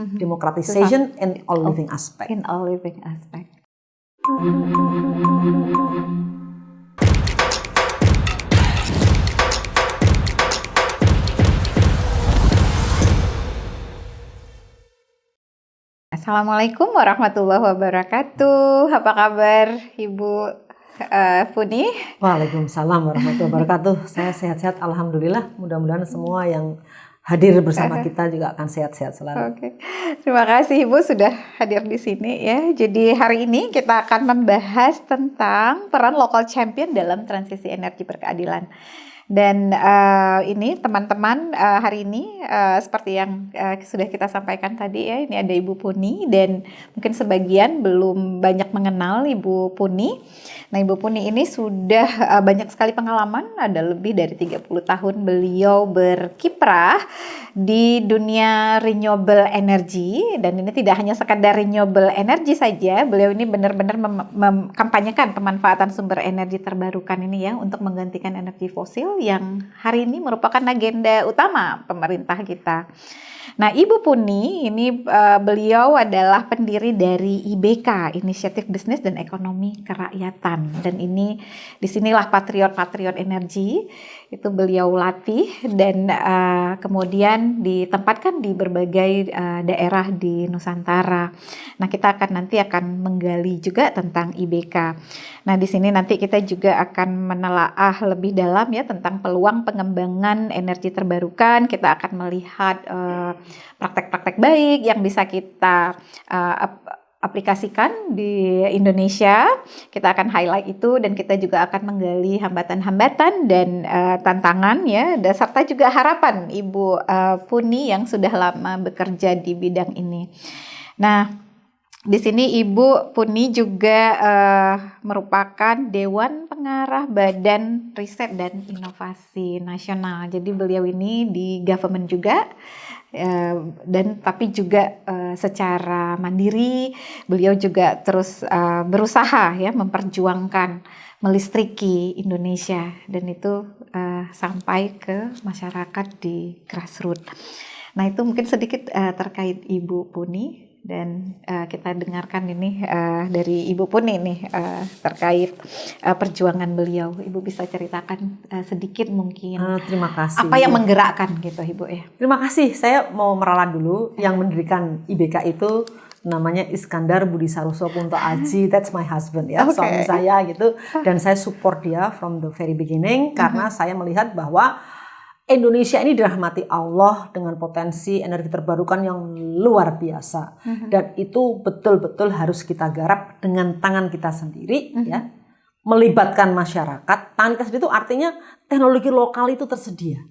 Democratization in all living aspect. In all living aspect. Assalamualaikum warahmatullahi wabarakatuh. Apa kabar Ibu Puni? Waalaikumsalam warahmatullahi wabarakatuh. Saya sehat-sehat, alhamdulillah. Mudah-mudahan semua yang hadir bersama kita juga akan sehat-sehat selalu. Oke. Terima kasih Ibu sudah hadir di sini ya. Jadi hari ini kita akan membahas tentang peran local champion dalam transisi energi berkeadilan. Dan ini teman-teman hari ini seperti yang sudah kita sampaikan tadi ya, ini ada Ibu Puni dan mungkin sebagian belum banyak mengenal Ibu Puni. Nah, Ibu Puni ini sudah banyak sekali pengalaman, ada lebih dari 30 tahun beliau berkiprah di dunia renewable energy, dan ini tidak hanya sekadar renewable energy saja, beliau ini benar-benar mengkampanyekan pemanfaatan sumber energi terbarukan ini ya untuk menggantikan energi fosil yang hari ini merupakan agenda utama pemerintah kita. Nah, Ibu Puni ini beliau adalah pendiri dari IBK, Inisiatif Bisnis dan Ekonomi Kerakyatan, dan ini disinilah patriot-patriot energi itu beliau latih dan kemudian ditempatkan di berbagai daerah di Nusantara. Nah, kita nanti akan menggali juga tentang IBK. Nah, di sini nanti kita juga akan menelaah lebih dalam ya tentang peluang pengembangan energi terbarukan. Kita akan melihat praktek-praktek baik yang bisa kita aplikasikan di Indonesia. Kita akan highlight itu dan kita juga akan menggali hambatan-hambatan dan tantangan ya, serta juga harapan Ibu Puni yang sudah lama bekerja di bidang ini. Nah, di sini Ibu Puni juga merupakan Dewan Pengarah Badan Riset dan Inovasi Nasional. Jadi beliau ini di government juga. Dan tapi juga secara mandiri beliau juga terus berusaha ya memperjuangkan melistriki Indonesia, dan itu sampai ke masyarakat di grassroots. Nah, itu mungkin sedikit terkait Ibu Puni, dan kita dengarkan ini dari Ibu Puni nih terkait perjuangan beliau. Ibu bisa ceritakan sedikit mungkin. Terima kasih. Apa yang menggerakkan gitu Ibu ya? Terima kasih. Saya mau meralat dulu. Yang mendirikan IBK itu namanya Iskandar Budi Saroso Kunto Aji. That's my husband ya, suami saya gitu. Dan saya support dia from the very beginning karena saya melihat bahwa Indonesia ini dirahmati Allah dengan potensi energi terbarukan yang luar biasa, dan itu betul-betul harus kita garap dengan tangan kita sendiri ya, melibatkan masyarakat. Tangan kita sendiri itu artinya teknologi lokal itu tersedia.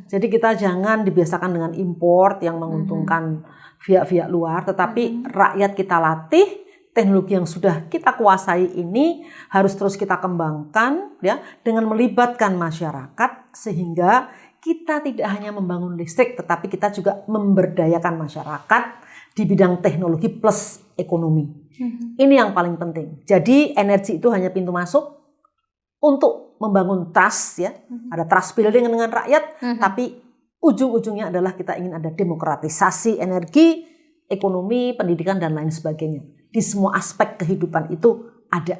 Jadi kita jangan dibiasakan dengan import yang menguntungkan pihak-pihak luar, tetapi rakyat kita latih. Teknologi yang sudah kita kuasai ini harus terus kita kembangkan ya, dengan melibatkan masyarakat sehingga kita tidak hanya membangun listrik tetapi kita juga memberdayakan masyarakat di bidang teknologi plus ekonomi. Ini yang paling penting. Jadi energi itu hanya pintu masuk untuk membangun trust ya. Ada trust building dengan rakyat, tapi ujung-ujungnya adalah kita ingin ada demokratisasi energi, ekonomi, pendidikan dan lain sebagainya. Di semua aspek kehidupan itu ada.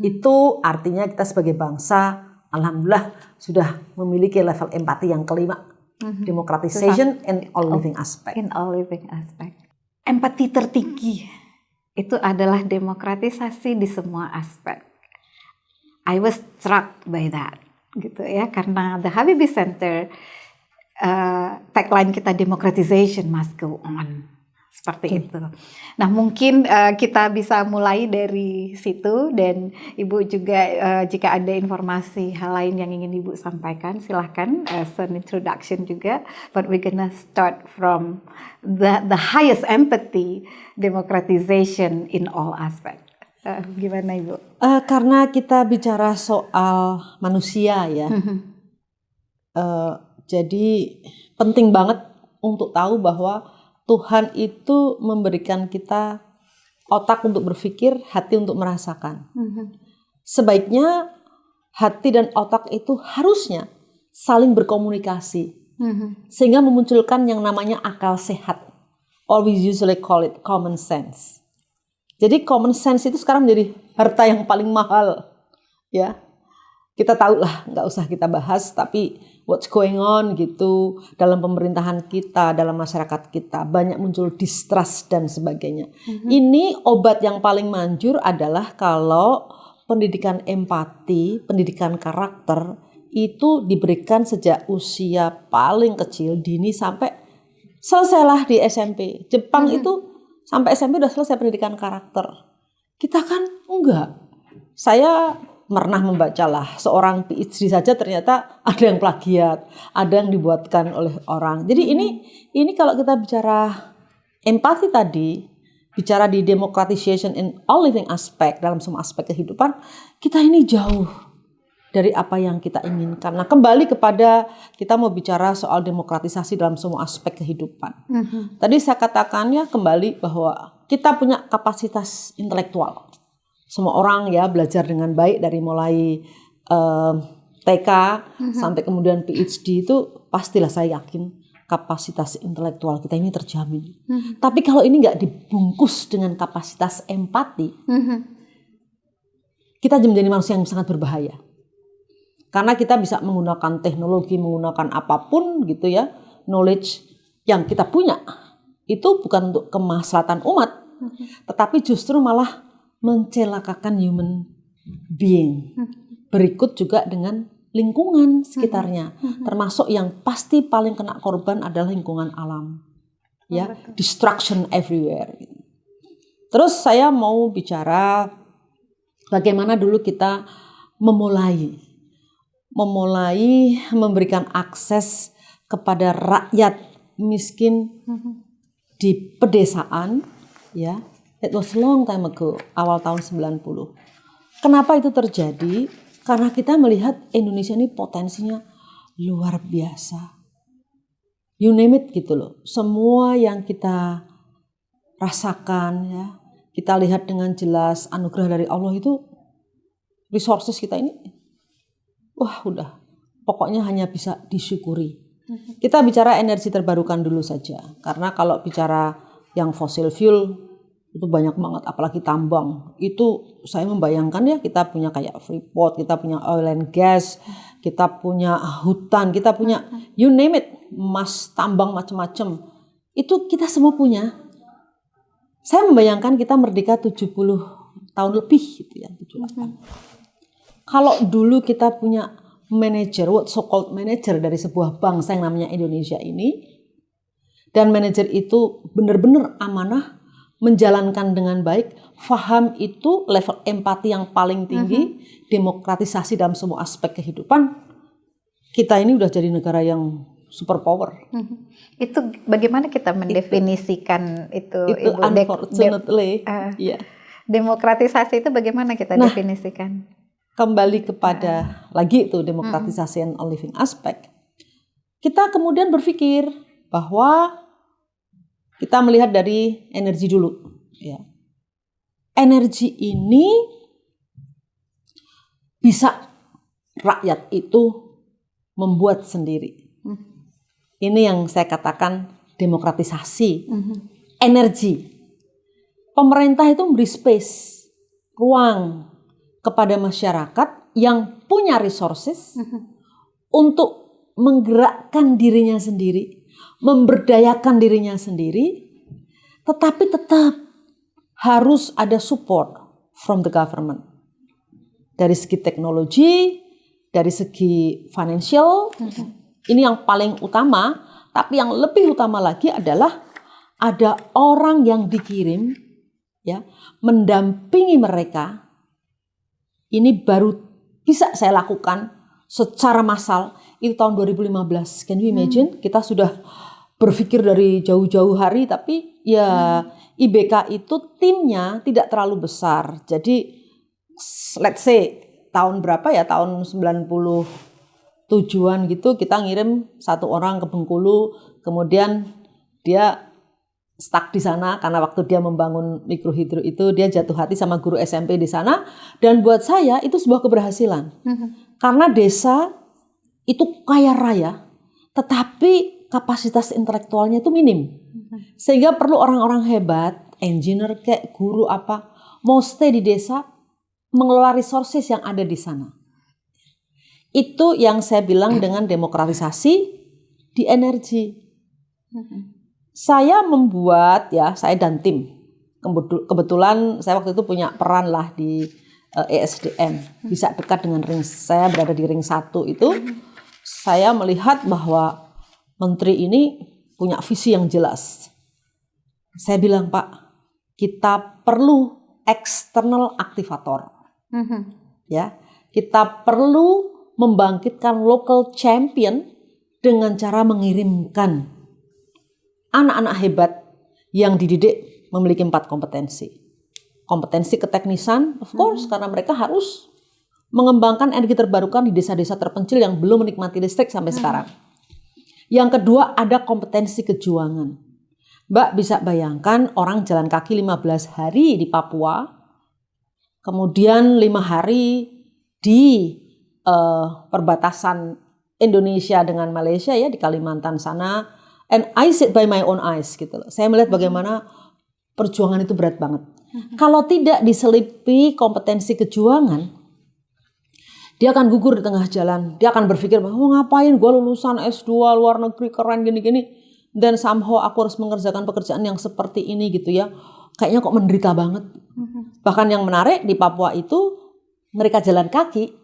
Itu artinya kita sebagai bangsa alhamdulillah sudah memiliki level empati yang kelima. Democratization in all living aspect. In all living aspect. Empati tertinggi itu adalah demokratisasi di semua aspek. I was struck by that gitu ya, karena the Habibie Center tagline kita democratization must go on. Seperti itu. Nah, mungkin kita bisa mulai dari situ, dan Ibu juga jika ada informasi hal lain yang ingin Ibu sampaikan silahkan as an introduction juga. But we're gonna start from the highest empathy, democratization in all aspect. Gimana Ibu? Karena kita bicara soal manusia ya, jadi penting banget untuk tahu bahwa Tuhan itu memberikan kita otak untuk berpikir, hati untuk merasakan. Sebaiknya hati dan otak itu harusnya saling berkomunikasi, sehingga memunculkan yang namanya akal sehat. or we usually call it common sense. Jadi common sense itu sekarang menjadi harta yang paling mahal, ya. Kita tahu lah, nggak usah kita bahas, tapi what's going on gitu dalam pemerintahan kita, dalam masyarakat kita, banyak muncul distrust dan sebagainya. Ini obat yang paling manjur adalah kalau pendidikan empati, pendidikan karakter itu diberikan sejak usia paling kecil, dini, sampai selesailah di SMP. Jepang itu sampai SMP udah selesai pendidikan karakter. Kita kan enggak. Saya pernah membacalah seorang PhD saja ternyata ada yang plagiat, ada yang dibuatkan oleh orang. Jadi ini kalau kita bicara empati tadi, bicara di democratization in all living aspect, dalam semua aspek kehidupan, kita ini jauh dari apa yang kita inginkan. Nah, kembali kepada kita mau bicara soal demokratisasi dalam semua aspek kehidupan. Tadi saya katakan ya kembali bahwa kita punya kapasitas intelektual. Semua orang ya belajar dengan baik dari mulai TK sampai kemudian PhD itu pastilah saya yakin kapasitas intelektual kita ini terjamin. Tapi kalau ini nggak dibungkus dengan kapasitas empati, kita menjadi manusia yang sangat berbahaya. Karena kita bisa menggunakan teknologi, menggunakan apapun gitu ya, knowledge yang kita punya itu bukan untuk kemaslahatan umat, tetapi justru malah mencelakakan human being. Berikut juga dengan lingkungan sekitarnya, termasuk yang pasti paling kena korban adalah lingkungan alam, ya, destruction everywhere. Terus saya mau bicara bagaimana dulu kita memulai memberikan akses kepada rakyat miskin di pedesaan, ya. It was long time ago, awal tahun 90. Kenapa itu terjadi? Karena kita melihat Indonesia ini potensinya luar biasa. You name it gitu loh. Semua yang kita rasakan ya, kita lihat dengan jelas anugerah dari Allah itu, resources kita ini, wah udah, pokoknya hanya bisa disyukuri. Kita bicara energi terbarukan dulu saja. Karena kalau bicara yang fossil fuel, itu banyak banget, apalagi tambang. Itu saya membayangkan ya, kita punya kayak Freeport, kita punya oil and gas, kita punya hutan, kita punya you name it, emas, tambang, macam-macam. Itu kita semua punya. Saya membayangkan kita merdeka 70 tahun lebih gitu ya, 78. Kalau dulu kita punya manajer, what so called manajer dari sebuah bangsa yang namanya Indonesia ini, dan manajer itu benar-benar amanah, menjalankan dengan baik, faham itu, level empati yang paling tinggi, demokratisasi dalam semua aspek kehidupan, kita ini udah jadi negara yang super power. Itu bagaimana kita mendefinisikan itu Ibu? Unfortunately, yeah. Demokratisasi itu bagaimana kita definisikan? Kembali kepada lagi itu demokratisasi and all living aspect. Kita kemudian berpikir bahwa kita melihat dari energi dulu, ya. Energi ini bisa rakyat itu membuat sendiri. Ini yang saya katakan demokratisasi. Energi. Pemerintah itu memberi space, ruang kepada masyarakat yang punya resources untuk menggerakkan dirinya sendiri, memberdayakan dirinya sendiri, tetapi tetap harus ada support from the government. Dari segi teknologi, dari segi financial, ini yang paling utama, tapi yang lebih utama lagi adalah ada orang yang dikirim ya, mendampingi mereka. Ini baru bisa saya lakukan secara massal itu tahun 2015. Can you imagine? Kita sudah berpikir dari jauh-jauh hari, tapi ya IBK itu timnya tidak terlalu besar. Jadi let's say tahun berapa ya, tahun 97-an gitu, kita ngirim satu orang ke Bengkulu, kemudian dia stuck di sana karena waktu dia membangun mikrohidro itu dia jatuh hati sama guru SMP di sana, dan buat saya itu sebuah keberhasilan. Karena desa itu kaya raya, tetapi kapasitas intelektualnya itu minim. Sehingga perlu orang-orang hebat, engineer kayak guru apa, mau stay di desa, mengelola resources yang ada di sana. Itu yang saya bilang dengan demokratisasi di energi. Saya membuat, ya saya dan tim, kebetulan saya waktu itu punya peran lah di ESDM, bisa dekat dengan ring, saya berada di ring 1 itu, saya melihat bahwa menteri ini punya visi yang jelas. Saya bilang, Pak, kita perlu external aktivator. Ya, kita perlu membangkitkan local champion dengan cara mengirimkan anak-anak hebat yang dididik memiliki 4 kompetensi. Kompetensi keteknisan, of course, karena mereka harus mengembangkan energi terbarukan di desa-desa terpencil yang belum menikmati listrik sampai sekarang. Yang kedua, ada kompetensi kejuangan. Mbak bisa bayangkan orang jalan kaki 15 hari di Papua, kemudian 5 hari di perbatasan Indonesia dengan Malaysia ya, di Kalimantan sana. And I see it by my own eyes gitu loh. Saya melihat bagaimana perjuangan itu berat banget. Kalau tidak diselipi kompetensi kejuangan, dia akan gugur di tengah jalan. Dia akan berpikir, oh ngapain gue lulusan S2 luar negeri keren gini-gini. Dan somehow aku harus mengerjakan pekerjaan yang seperti ini gitu ya. Kayaknya kok menderita banget. Bahkan yang menarik di Papua itu, mereka jalan kaki,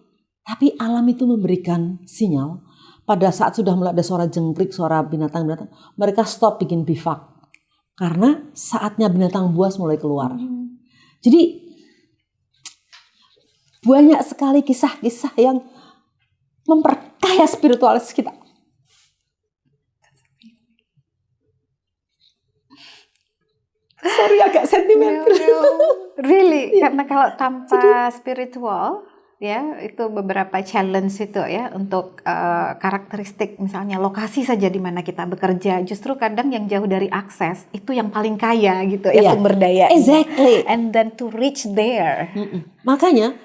tapi alam itu memberikan sinyal. Pada saat sudah mulai ada suara jengkrik, suara binatang-binatang, mereka stop bikin bivak. Karena saatnya binatang buas mulai keluar. Jadi banyak sekali kisah-kisah yang memperkaya spiritualis kita. Sorry agak sentimental. Really, karena kalau tanpa spiritual, ya itu beberapa challenge itu ya untuk karakteristik misalnya lokasi saja di mana kita bekerja, justru kadang yang jauh dari akses itu yang paling kaya gitu ya sumber daya. Exactly. And then to reach there. Makanya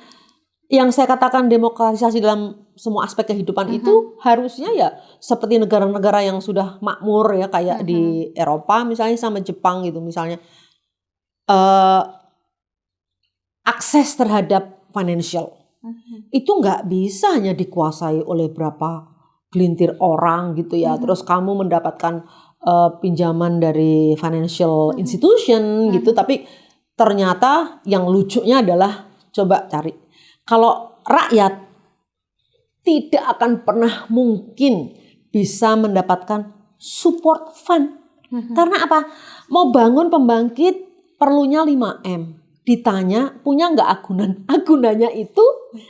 yang saya katakan demokratisasi dalam semua aspek kehidupan itu harusnya ya seperti negara-negara yang sudah makmur ya kayak di Eropa misalnya sama Jepang gitu misalnya akses terhadap financial itu nggak bisa hanya dikuasai oleh berapa gelintir orang gitu ya terus kamu mendapatkan pinjaman dari financial institution gitu tapi ternyata yang lucunya adalah coba cari kalau rakyat tidak akan pernah mungkin bisa mendapatkan support fund. Karena apa? Mau bangun pembangkit perlunya 5M. Ditanya punya nggak agunan? Agunannya itu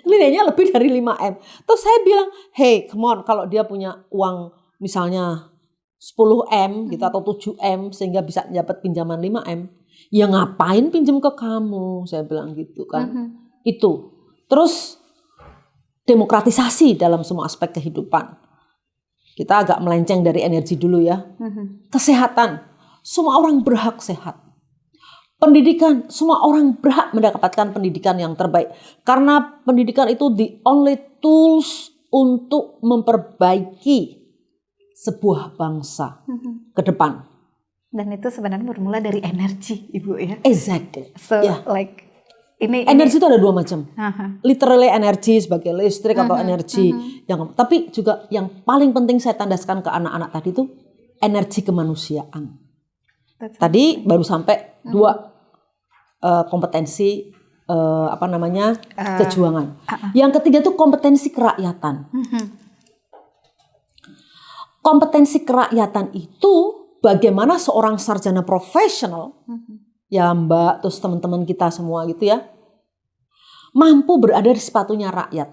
nilainya lebih dari 5M. Terus saya bilang, hey come on kalau dia punya uang misalnya 10M gitu atau 7M sehingga bisa dapat pinjaman 5M. Ya ngapain pinjam ke kamu? Saya bilang gitu kan. Itu. Terus demokratisasi dalam semua aspek kehidupan. Kita agak melenceng dari energi dulu ya. Kesehatan, semua orang berhak sehat. Pendidikan, semua orang berhak mendapatkan pendidikan yang terbaik. Karena pendidikan itu the only tools untuk memperbaiki sebuah bangsa ke depan. Dan itu sebenarnya bermula dari energi, Ibu ya. Exactly. So like energi itu ada 2 macam. Literally energi sebagai listrik atau energi yang tapi juga yang paling penting saya tandaskan ke anak-anak tadi itu energi kemanusiaan. Tadi baru sampai 2 kompetensi kejuangan. Yang ketiga itu kompetensi kerakyatan. Kompetensi kerakyatan itu bagaimana seorang sarjana profesional ya Mbak, terus teman-teman kita semua gitu ya, mampu berada di sepatunya rakyat.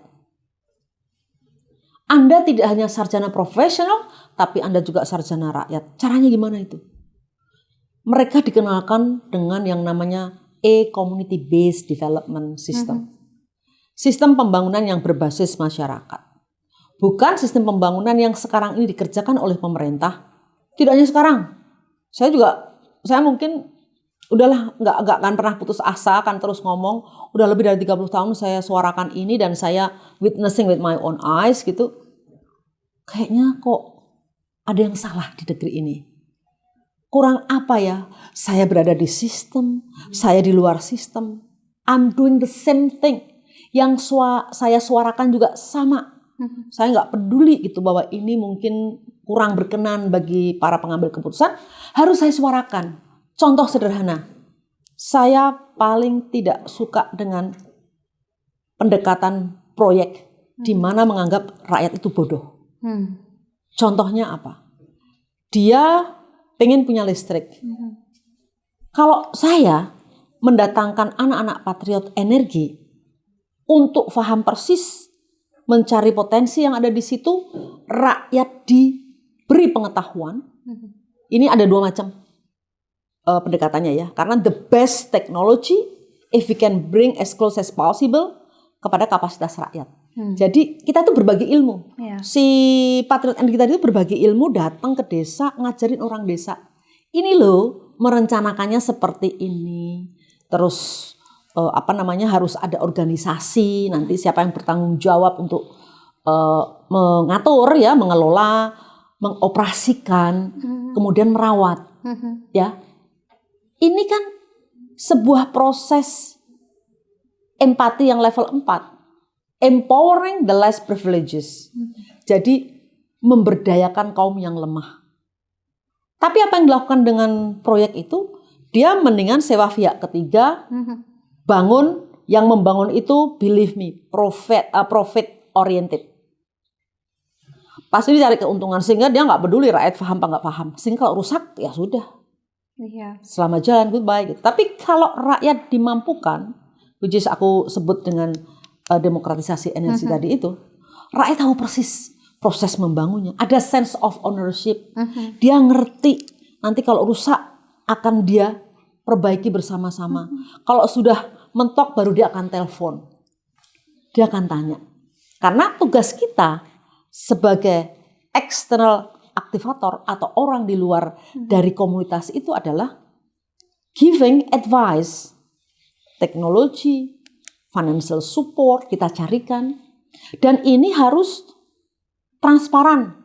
Anda tidak hanya sarjana profesional, tapi Anda juga sarjana rakyat. Caranya gimana itu? Mereka dikenalkan dengan yang namanya Community Based Development System. Sistem pembangunan yang berbasis masyarakat. Bukan sistem pembangunan yang sekarang ini dikerjakan oleh pemerintah. Tidak hanya sekarang. Saya mungkin udahlah nggak akan pernah putus asa, akan terus ngomong. Udah lebih dari 30 tahun saya suarakan ini dan saya witnessing with my own eyes gitu. Kayaknya kok ada yang salah di negeri ini. Kurang apa ya? Saya berada di sistem, saya di luar sistem. I'm doing the same thing. Yang saya suarakan juga sama. Saya nggak peduli gitu bahwa ini mungkin kurang berkenan bagi para pengambil keputusan. Harus saya suarakan. Contoh sederhana. Saya paling tidak suka dengan pendekatan proyek di mana menganggap rakyat itu bodoh. Contohnya apa? Dia pengen punya listrik. Kalau saya mendatangkan anak-anak patriot energi untuk paham persis, mencari potensi yang ada di situ, rakyat diberi pengetahuan. Ini ada dua macam pendekatannya ya. Karena the best technology, if we can bring as close as possible kepada kapasitas rakyat. Jadi kita tuh berbagi ilmu. Si patriot energi tadi itu berbagi ilmu, datang ke desa, ngajarin orang desa. Ini loh merencanakannya seperti ini. Terus harus ada organisasi. Nanti siapa yang bertanggung jawab untuk mengatur ya, mengelola, mengoperasikan, kemudian merawat. Ya, ini kan sebuah proses empati yang level 4. Empowering the less privileges. Jadi memberdayakan kaum yang lemah. Tapi apa yang dilakukan dengan proyek itu? Dia mendingan sewa pihak ketiga, bangun, yang membangun itu believe me, profit oriented. Pasti dicari keuntungan sehingga dia nggak peduli rakyat paham apa nggak paham. Sehingga kalau rusak ya sudah. Selamat jalan, goodbye gitu. Tapi kalau rakyat dimampukan, which is aku sebut dengan demokratisasi energi tadi itu, rakyat tahu persis proses membangunnya. Ada sense of ownership. Dia ngerti nanti kalau rusak akan dia perbaiki bersama-sama. Kalau sudah mentok baru dia akan telepon. Dia akan tanya. Karena tugas kita sebagai external aktivator atau orang di luar dari komunitas itu adalah giving advice, teknologi, financial support kita carikan, dan ini harus transparan,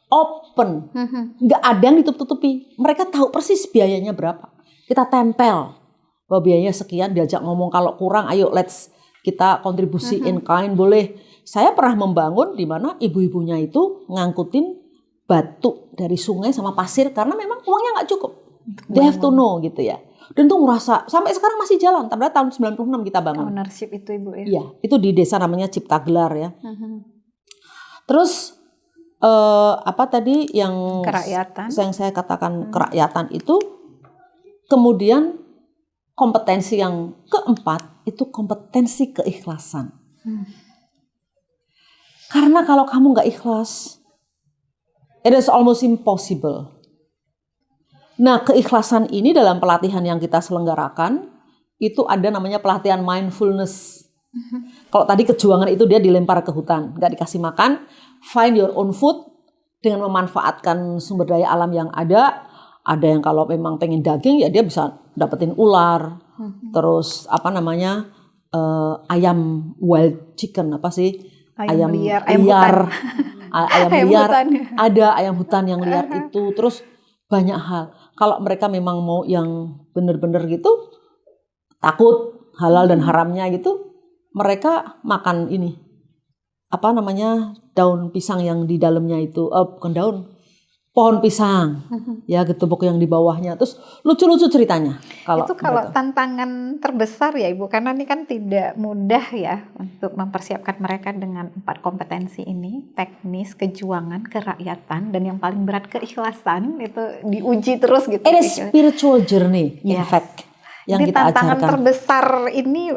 open, nggak ada yang ditutup-tutupi. Mereka tahu persis biayanya berapa. Kita tempel bahwa biayanya sekian, diajak ngomong kalau kurang, ayo let's kita kontribusi in kind boleh. Saya pernah membangun di mana ibu-ibunya itu ngangkutin batu dari sungai sama pasir karena memang uangnya nggak cukup. They have to know gitu ya. Dan tuh ngerasa sampai sekarang masih jalan. Padahal tahun 96 kita bangun. Ownership itu Ibu ya? Iya, itu di desa namanya Cipta Gelar ya. Terus apa tadi yang kerakyatan? Yang saya katakan kerakyatan itu, kemudian kompetensi yang keempat itu kompetensi keikhlasan. Karena kalau kamu nggak ikhlas, it is almost impossible. Nah, keikhlasan ini dalam pelatihan yang kita selenggarakan, itu ada namanya pelatihan mindfulness. Kalau tadi kejuangan itu dia dilempar ke hutan, nggak dikasih makan, find your own food dengan memanfaatkan sumber daya alam yang ada. Ada yang kalau memang pengen daging, ya dia bisa dapetin ular, terus ayam wild chicken, apa sih? Ayam liar. Ayam liar, ada ayam hutan yang liar itu, terus banyak hal. Kalau mereka memang mau yang benar-benar gitu, takut halal dan haramnya gitu, mereka makan ini, daun pisang yang di dalamnya itu, bukan daun, pohon pisang, ya getubuk yang di bawahnya. Terus lucu-lucu ceritanya. Kalau tantangan terbesar ya Ibu, karena ini kan tidak mudah ya untuk mempersiapkan mereka dengan 4 kompetensi ini, teknis, kejuangan, kerakyatan, dan yang paling berat keikhlasan, itu diuji terus gitu. It is spiritual journey, in fact, yang ini kita tantangan ajarkan. terbesar ini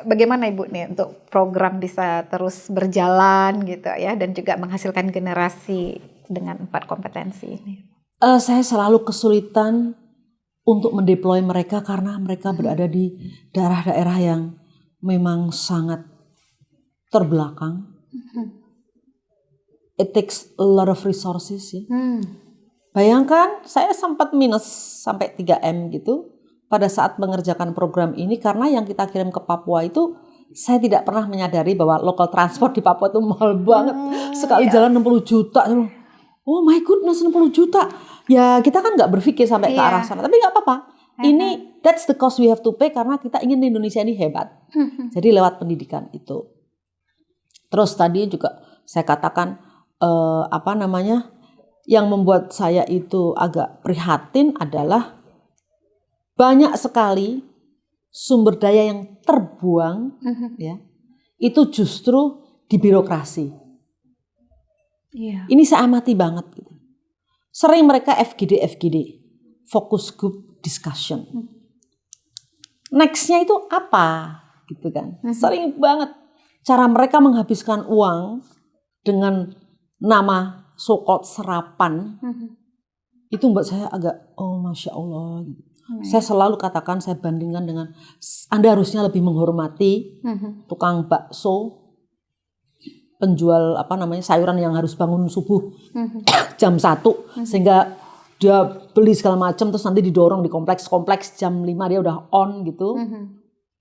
bagaimana Ibu nih untuk program bisa terus berjalan gitu ya, dan juga menghasilkan generasi dengan 4 kompetensi ini? Saya selalu kesulitan untuk mendeploy mereka karena mereka berada di daerah-daerah yang memang sangat terbelakang. It takes a lot of resources ya. Bayangkan saya sempat minus sampai 3M gitu pada saat mengerjakan program ini, karena yang kita kirim ke Papua itu saya tidak pernah menyadari bahwa local transport di Papua itu mahal banget. Sekali jalan 60 juta. Oh my goodness, 60 juta. Ya kita kan nggak berpikir sampai ke arah sana. Tapi nggak apa-apa. Ini that's the cost we have to pay karena kita ingin Indonesia ini hebat. Jadi lewat pendidikan itu. Terus tadi juga saya katakan yang membuat saya itu agak prihatin adalah banyak sekali sumber daya yang terbuang, ya, itu justru di birokrasi. Ini saya amati banget. Gitu. Sering mereka FGD, focus group discussion. Nextnya itu apa, gitu kan? Sering banget cara mereka menghabiskan uang dengan nama so-called serapan. Itu membuat saya agak, oh masya Allah. Gitu. Saya selalu katakan, saya bandingkan dengan Anda harusnya lebih menghormati tukang bakso, penjual sayuran yang harus bangun subuh jam 1 sehingga dia beli segala macam terus nanti didorong di kompleks jam 5 dia udah on gitu.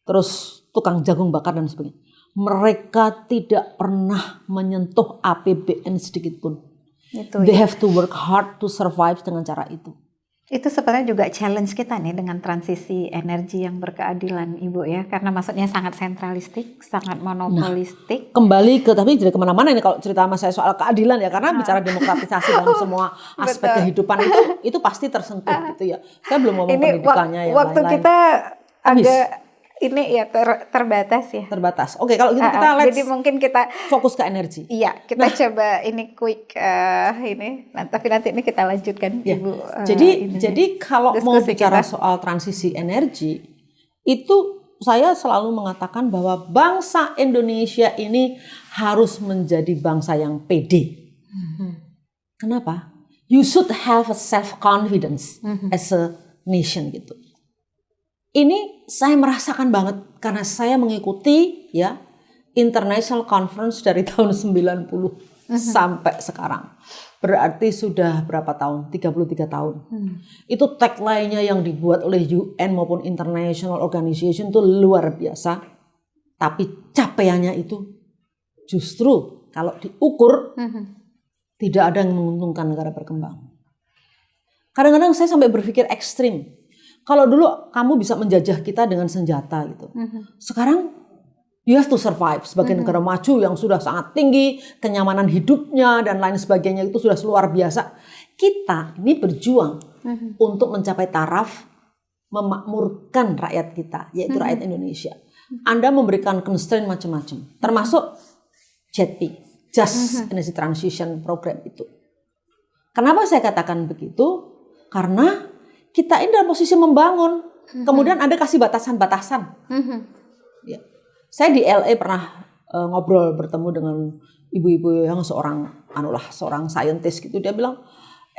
Terus tukang jagung bakar dan sebagainya. Mereka tidak pernah menyentuh APBN sedikit pun. They have to work hard to survive dengan cara itu. Itu sebenarnya juga challenge kita nih dengan transisi energi yang berkeadilan, Ibu ya, karena maksudnya sangat sentralistik, sangat monopolistik. Nah, kembali tapi tidak kemana-mana ini kalau cerita sama saya soal keadilan ya, karena bicara demokratisasi dalam semua aspek kehidupan itu pasti tersentuh gitu ya. Saya belum ngomong pendidikannya ya. Waktu lain-lain. Kita agak ini ya terbatas ya. Terbatas. Oke, kalau gitu kita jadi mungkin kita fokus ke energi. Iya, kita coba ini quick tapi nanti ini kita lanjutkan ya. Ibu. Jadi kalau mau bicara soal transisi energi, itu saya selalu mengatakan bahwa bangsa Indonesia ini harus menjadi bangsa yang pede. Kenapa? You should have a self confidence as a nation gitu. Ini saya merasakan banget karena saya mengikuti ya international conference dari tahun 90 sampai sekarang. Berarti sudah berapa tahun? 33 tahun. Itu tagline-nya yang dibuat oleh UN maupun international organization itu luar biasa. Tapi capaiannya itu justru kalau diukur tidak ada yang menguntungkan negara berkembang. Kadang-kadang saya sampai berpikir ekstrim. Kalau dulu kamu bisa menjajah kita dengan senjata gitu. Sekarang you have to survive sebagai negara maju yang sudah sangat tinggi, kenyamanan hidupnya dan lain sebagainya itu sudah luar biasa. Kita ini berjuang untuk mencapai taraf memakmurkan rakyat kita, yaitu rakyat Indonesia. Anda memberikan constraint macam-macam, termasuk JETP, Just Energy Transition Program itu. Kenapa saya katakan begitu? Karena kita ini dalam posisi membangun, kemudian Anda kasih batasan-batasan. Ya. Saya di LA pernah ngobrol bertemu dengan ibu-ibu yang seorang scientist gitu. Dia bilang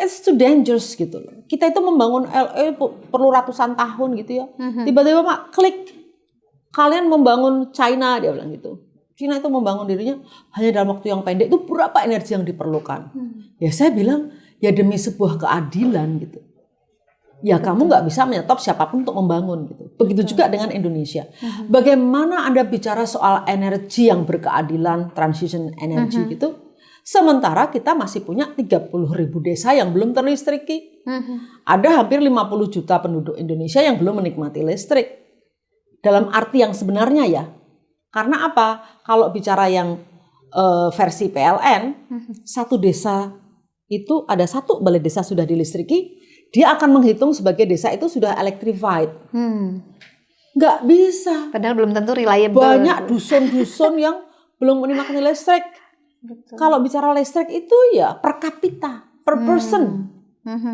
it's too dangerous gitu. Kita itu membangun LA perlu ratusan tahun gitu ya. Tiba-tiba Mak klik, kalian membangun China, dia bilang gitu. China itu membangun dirinya hanya dalam waktu yang pendek, itu berapa energi yang diperlukan? Ya saya bilang ya demi sebuah keadilan gitu. Ya kamu nggak bisa menyetop siapapun untuk membangun gitu. Begitu juga dengan Indonesia. Bagaimana Anda bicara soal energi yang berkeadilan, transition energy gitu. Sementara kita masih punya 30.000 desa yang belum terlistriki. Ada hampir 50 juta penduduk Indonesia yang belum menikmati listrik. Dalam arti yang sebenarnya ya. Karena apa? Kalau bicara yang versi PLN, satu desa itu ada satu balai desa sudah dilistriki. Dia akan menghitung sebagai desa itu sudah electrified. Nggak bisa. Padahal belum tentu reliable. Banyak dusun-dusun yang belum menikmati listrik. Betul. Kalau bicara listrik itu ya per kapita, per person.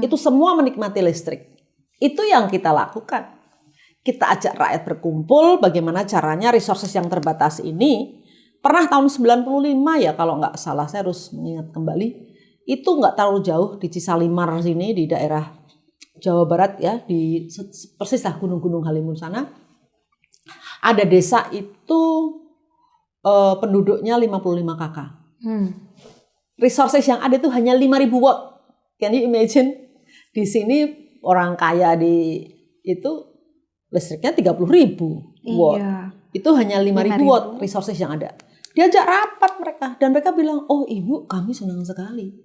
Itu semua menikmati listrik. Itu yang kita lakukan. Kita ajak rakyat berkumpul bagaimana caranya resources yang terbatas ini. Pernah tahun 95 ya kalau nggak salah, saya harus mengingat kembali. Itu nggak terlalu jauh di Cisalimar sini di daerah Jawa Barat ya, di persis lah gunung-gunung Halimun sana. Ada desa itu penduduknya 55 KK. Resources yang ada itu hanya 5.000 watt. Can you imagine? Di sini orang kaya di itu listriknya 30.000 watt. Iya. Itu hanya 5.000 watt resources yang ada. Diajak rapat mereka dan mereka bilang, "Oh, Ibu, kami senang sekali.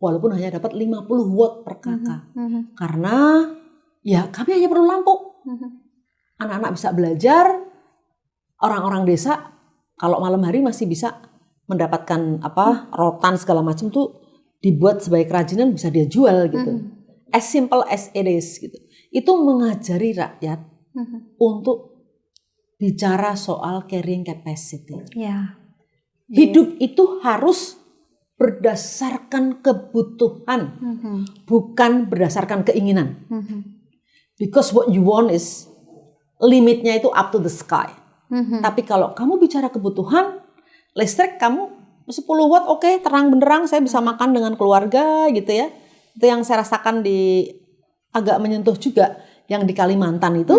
walaupun hanya dapat 50 watt per kakak. Karena ya kami hanya perlu lampu. Anak-anak bisa belajar, orang-orang desa kalau malam hari masih bisa mendapatkan rotan segala macam tuh dibuat sebagai kerajinan bisa dia jual gitu. As simple as it is gitu. Itu mengajari rakyat untuk bicara soal carrying capacity. Hidup itu harus berdasarkan kebutuhan, bukan berdasarkan keinginan. Because what you want is limitnya itu up to the sky. Tapi kalau kamu bicara kebutuhan, listrik kamu 10 watt oke, terang benderang saya bisa makan dengan keluarga gitu ya. Itu yang saya rasakan agak menyentuh juga yang di Kalimantan itu.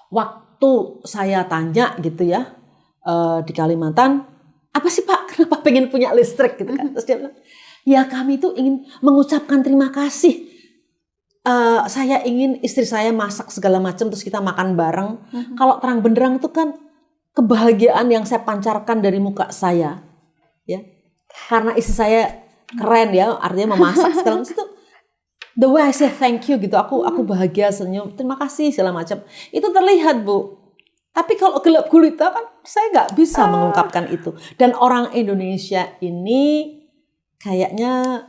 Waktu saya tanya gitu ya di Kalimantan, apa sih Pak, kenapa pengen punya listrik gitu kan? Terus dia bilang, ya kami itu ingin mengucapkan terima kasih. Saya ingin istri saya masak segala macam terus kita makan bareng. Kalau terang benderang itu kan kebahagiaan yang saya pancarkan dari muka saya, ya. Karena istri saya keren ya, artinya memasak segala macam itu. The way I say thank you gitu, aku bahagia, senyum, terima kasih segala macam. Itu terlihat Bu. Tapi kalau gelap gulita kan saya nggak bisa mengungkapkan itu. Dan orang Indonesia ini kayaknya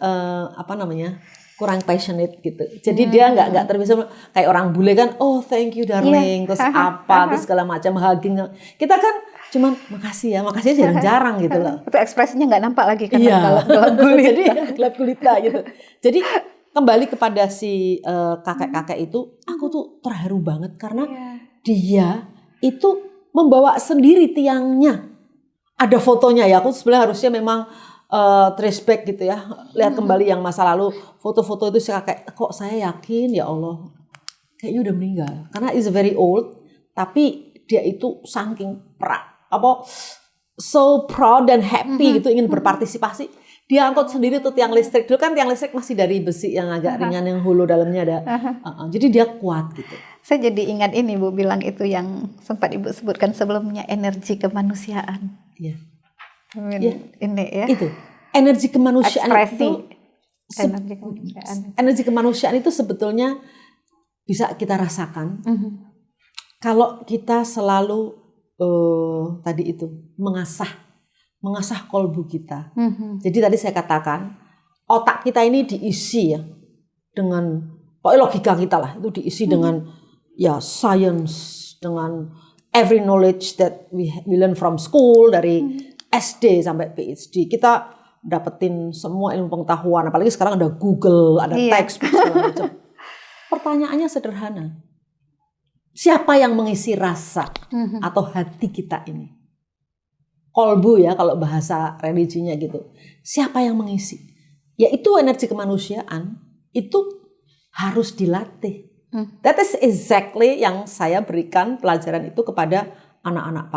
kurang passionate gitu. Jadi dia nggak terbiasa kayak orang bule kan, oh thank you darling, terus terus segala macam hugging. Kita kan cuman makasih jarang-jarang gitu loh. Itu ekspresinya nggak nampak lagi kan gelap gulita. Jadi gelap gulita gitu. Jadi kembali kepada si kakek-kakek itu, aku tuh terharu banget karena dia itu membawa sendiri tiangnya. Ada fotonya ya, aku sebenarnya harusnya memang trace back gitu ya, lihat kembali yang masa lalu, foto-foto itu si kakek, kok saya yakin ya Allah kayaknya udah meninggal karena is very old, tapi dia itu saking so proud dan happy gitu, ingin berpartisipasi, dia angkut sendiri tuh tiang listrik. Dulu kan tiang listrik masih dari besi yang agak ringan, yang hulu dalamnya ada, jadi dia kuat gitu. Saya jadi ingat ini Bu, bilang itu yang sempat Ibu sebutkan sebelumnya, energi kemanusiaan. Ini ya. Itu energi kemanusiaan. Ekspresi itu energi kemanusiaan itu sebetulnya bisa kita rasakan kalau kita selalu tadi itu mengasah kolbu kita. Jadi tadi saya katakan otak kita ini diisi ya dengan logika kita lah, itu diisi dengan ya science, dengan every knowledge that we learn from school, dari SD sampai PhD. Kita dapetin semua ilmu pengetahuan, apalagi sekarang ada Google, ada textbook segala macam. Pertanyaannya sederhana. Siapa yang mengisi rasa atau hati kita ini? Kolbu ya kalau bahasa religinya gitu. Siapa yang mengisi? Yaitu energi kemanusiaan, itu harus dilatih. That is exactly yang saya berikan pelajaran itu kepada anak-anak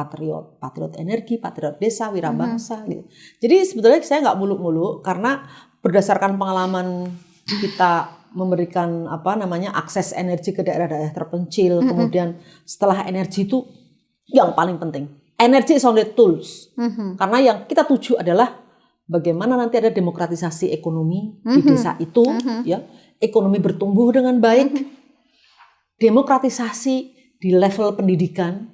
patriot energi, patriot desa, wirabangsa gitu. Jadi sebetulnya saya nggak muluk-muluk karena berdasarkan pengalaman kita memberikan akses energi ke daerah-daerah terpencil, kemudian setelah energi itu yang paling penting, energi is only tools. Karena yang kita tuju adalah bagaimana nanti ada demokratisasi ekonomi di desa itu, ya, ekonomi bertumbuh dengan baik, demokratisasi di level pendidikan,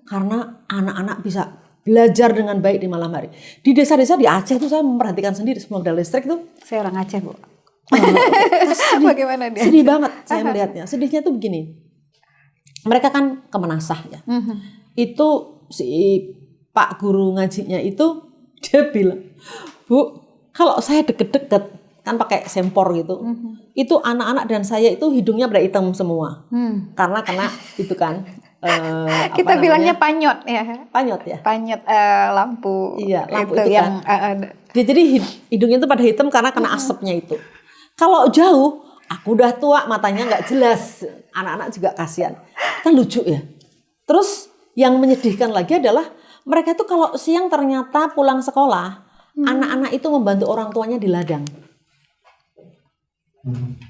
karena anak-anak bisa belajar dengan baik di malam hari. Di desa-desa di Aceh itu saya memperhatikan sendiri semua ada listrik itu. Saya orang Aceh Bu. Bagaimana dia? Sedih banget saya melihatnya. Sedihnya tuh begini. Mereka kan kemenasah ya. Itu si Pak guru ngajinya itu dia bilang, Bu, kalau saya deket-deket kan pakai sempor gitu, itu anak-anak dan saya itu hidungnya pada hitam semua, karena kena itu kan. Kita bilangnya panyot ya. Panyot ya. Panyot lampu. Iya, lampu itu yang kan. Jadi hidungnya itu pada hitam karena kena asapnya itu. Kalau jauh, aku udah tua, matanya nggak jelas, anak-anak juga kasihan. Kan lucu ya. Terus yang menyedihkan lagi adalah mereka itu kalau siang ternyata pulang sekolah, anak-anak itu membantu orang tuanya di ladang.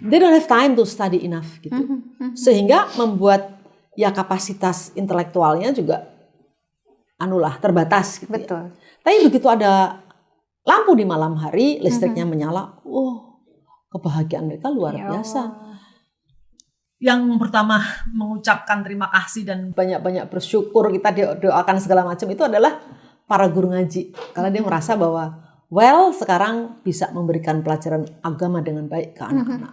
They don't have time to study enough gitu. Sehingga membuat ya kapasitas intelektualnya juga terbatas gitu. Betul. Ya. Tapi begitu ada lampu di malam hari, listriknya menyala. Kebahagiaan mereka luar biasa. Yang pertama mengucapkan terima kasih dan banyak-banyak bersyukur, kita doakan segala macam itu adalah para guru ngaji. Karena dia merasa bahwa sekarang bisa memberikan pelajaran agama dengan baik ke anak-anak.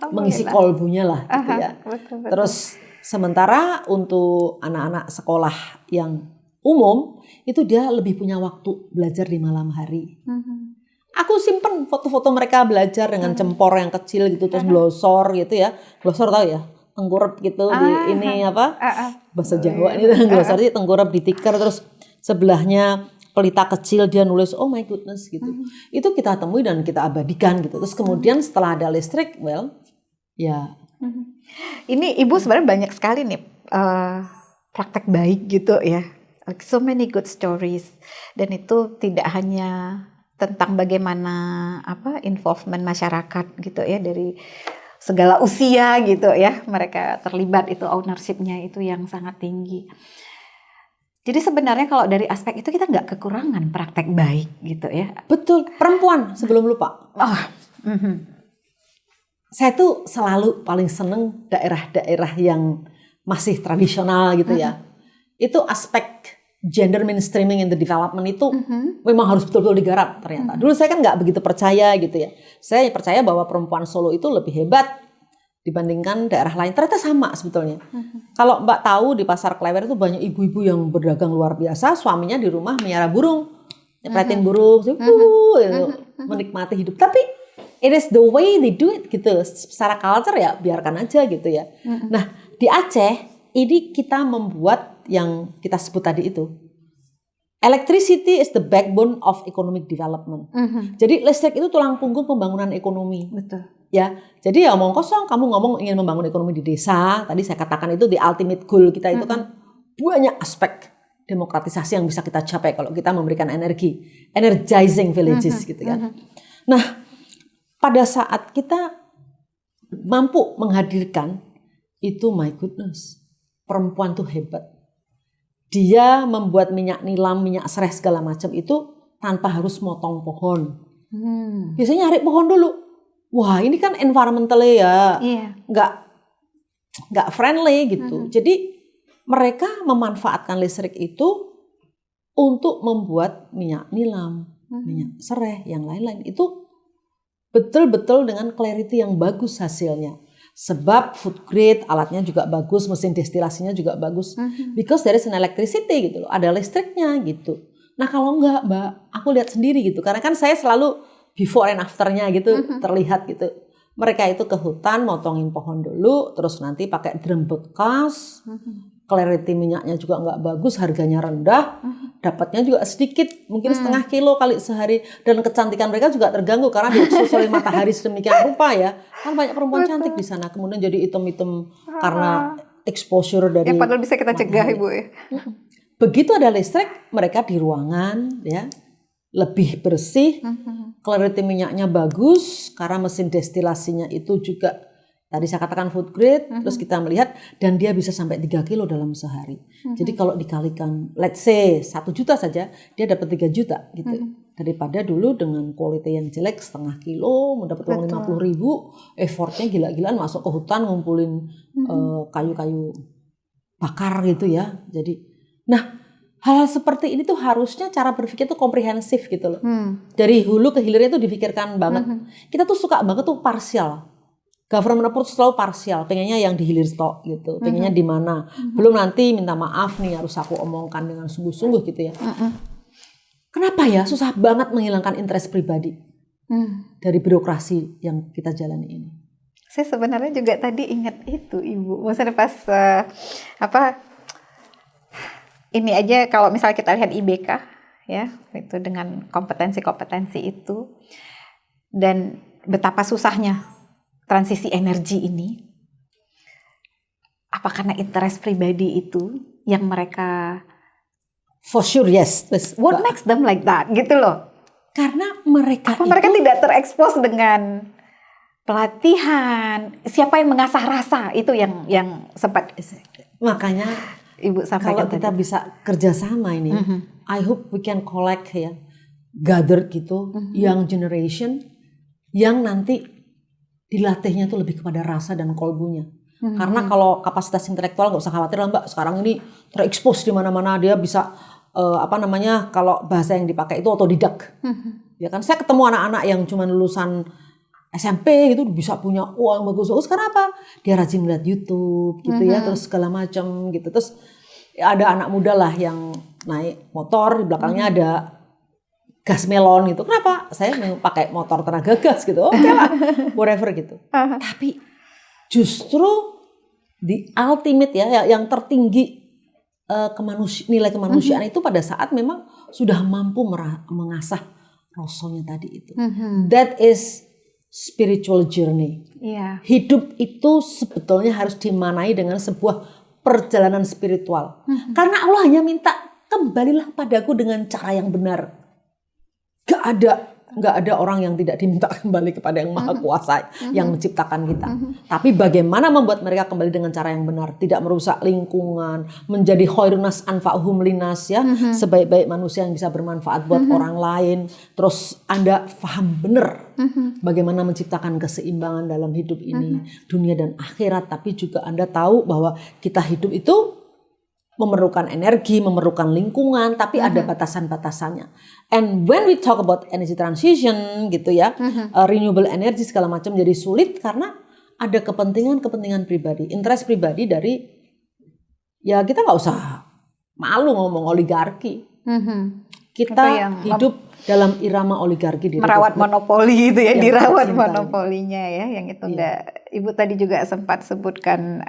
Mengisi kolbunya lah gitu ya. Betul. Terus sementara untuk anak-anak sekolah yang umum itu dia lebih punya waktu belajar di malam hari. Aku simpen foto-foto mereka belajar dengan cempor yang kecil gitu, terus glosor gitu ya. Glosor tahu ya? Tengkurap gitu di ini apa? Bahasa Jawa ini glosor sih, tengkurap di tikar, terus sebelahnya pelita kecil dia nulis oh my goodness gitu. Itu kita temui dan kita abadikan gitu. Terus kemudian setelah ada listrik, ya. Ini Ibu sebenarnya banyak sekali nih praktek baik gitu ya. Like so many good stories. Dan itu tidak hanya tentang bagaimana involvement masyarakat gitu ya, dari segala usia gitu ya, mereka terlibat, itu ownership-nya itu yang sangat tinggi. Jadi sebenarnya kalau dari aspek itu kita nggak kekurangan praktek baik gitu ya. Betul. Perempuan sebelum lupa. Saya tuh selalu paling seneng daerah-daerah yang masih tradisional gitu ya. Itu aspek gender mainstreaming in the development itu memang harus betul-betul digarap ternyata. Dulu saya kan nggak begitu percaya gitu ya. Saya percaya bahwa perempuan Solo itu lebih hebat dibandingkan daerah lain. Ternyata sama sebetulnya. Kalau Mbak tahu di Pasar Klewer itu banyak ibu-ibu yang berdagang luar biasa. Suaminya di rumah melihara burung, nyepretin burung, menikmati hidup. Tapi it is the way they do it gitu. Secara culture ya biarkan aja gitu ya. Nah di Aceh ini kita membuat yang kita sebut tadi itu. Electricity is the backbone of economic development. Jadi listrik itu tulang punggung pembangunan ekonomi. Betul. Ya, jadi ya omong kosong kamu ngomong ingin membangun ekonomi di desa. Tadi saya katakan itu the ultimate goal kita itu kan banyak aspek demokratisasi yang bisa kita capai kalau kita memberikan energi, energizing villages gitu kan. Nah, pada saat kita mampu menghadirkan itu, my goodness, perempuan tuh hebat. Dia membuat minyak nilam, minyak sereh segala macam itu tanpa harus motong pohon. Biasanya nyari pohon dulu. Wah ini kan environmentally ya, nggak friendly gitu. Jadi mereka memanfaatkan listrik itu untuk membuat minyak nilam, minyak sereh, yang lain-lain. Itu betul-betul dengan clarity yang bagus hasilnya. Sebab food grade, alatnya juga bagus, mesin destilasinya juga bagus. Because there is an electricity gitu loh, ada listriknya gitu. Nah kalau enggak Mbak, aku lihat sendiri gitu. Karena kan saya selalu before and afternya gitu terlihat gitu. Mereka itu ke hutan, motongin pohon dulu, terus nanti pakai drum bekas. Clarity minyaknya juga nggak bagus, harganya rendah, dapatnya juga sedikit, mungkin setengah kilo kali sehari. Dan kecantikan mereka juga terganggu karena diekspos oleh matahari sedemikian rupa ya. Kan banyak perempuan cantik di sana, kemudian jadi item-item karena exposure dari. Padahal bisa kita cegah Ibu ya. Begitu ada listrik, mereka di ruangan ya lebih bersih, clarity minyaknya bagus karena mesin destilasinya itu juga. Tadi saya katakan food grade, terus kita melihat dan dia bisa sampai 3 kilo dalam sehari. Jadi kalau dikalikan, let's say 1 juta saja, dia dapat 3 juta gitu. Daripada dulu dengan quality yang jelek setengah kilo, mendapat uang 50.000, effortnya gila-gilaan masuk ke hutan ngumpulin kayu-kayu bakar gitu ya. Jadi, nah hal seperti ini tuh harusnya cara berpikir tuh komprehensif gitu loh. Dari hulu ke hilirnya tuh dipikirkan banget. Kita tuh suka banget tuh parsial. Government approach selalu parsial, pengennya yang di hilir stok gitu, pengennya di mana. Belum nanti minta maaf nih harus aku omongkan dengan sungguh-sungguh gitu ya. Kenapa ya susah banget menghilangkan interest pribadi dari birokrasi yang kita jalani ini? Saya sebenarnya juga tadi ingat itu Ibu, maksudnya pas ini aja kalau misalnya kita lihat IBK ya, itu dengan kompetensi-kompetensi itu dan betapa susahnya transisi energi ini, apa karena interest pribadi itu yang mereka for sure yes. What makes them like that gitu loh? Karena mereka tidak terekspos dengan pelatihan, siapa yang mengasah rasa itu yang sempat makanya Ibu sampaikan kalau kita tadi. Bisa kerjasama ini, I hope we can collect ya gathered gitu, young generation yang nanti dilatihnya itu lebih kepada rasa dan kolbunya. Karena kalau kapasitas intelektual nggak usah khawatir lah Mbak, sekarang ini terekspos di mana-mana, dia bisa kalau bahasa yang dipakai itu otodidak. Ya kan, saya ketemu anak-anak yang cuma lulusan SMP gitu bisa punya uang bagus-bagus. Karena apa? Dia rajin lihat YouTube gitu ya, terus segala macam gitu. Terus ya ada anak muda lah yang naik motor, di belakangnya ada gas melon gitu. Kenapa? Saya pakai motor tenaga gas gitu. Oke lah, whatever gitu. Tapi justru di ultimate ya, yang tertinggi nilai kemanusiaan itu pada saat memang sudah mampu mengasah rasonya tadi itu. That is spiritual journey. Hidup itu sebetulnya harus dimanai dengan sebuah perjalanan spiritual. Karena Allah hanya minta kembalilah padaku dengan cara yang benar. Gak ada orang yang tidak diminta kembali kepada yang maha kuasa yang menciptakan kita. Tapi bagaimana membuat mereka kembali dengan cara yang benar, tidak merusak lingkungan, menjadi khairunas anfa'uhum linas ya, sebaik-baik manusia yang bisa bermanfaat buat orang lain. Terus Anda paham benar bagaimana menciptakan keseimbangan dalam hidup ini, dunia dan akhirat. Tapi juga Anda tahu bahwa kita hidup itu memerlukan energi, memerlukan lingkungan, tapi ada batasan-batasannya. And when we talk about energy transition gitu ya, renewable energy segala macam jadi sulit karena ada kepentingan pribadi, interest pribadi dari, ya kita nggak usah malu ngomong oligarki. Kita hidup dalam irama oligarki di merawat monopoli itu ya, dirawat monopolinya ya, yang itu Ibu tadi juga sempat sebutkan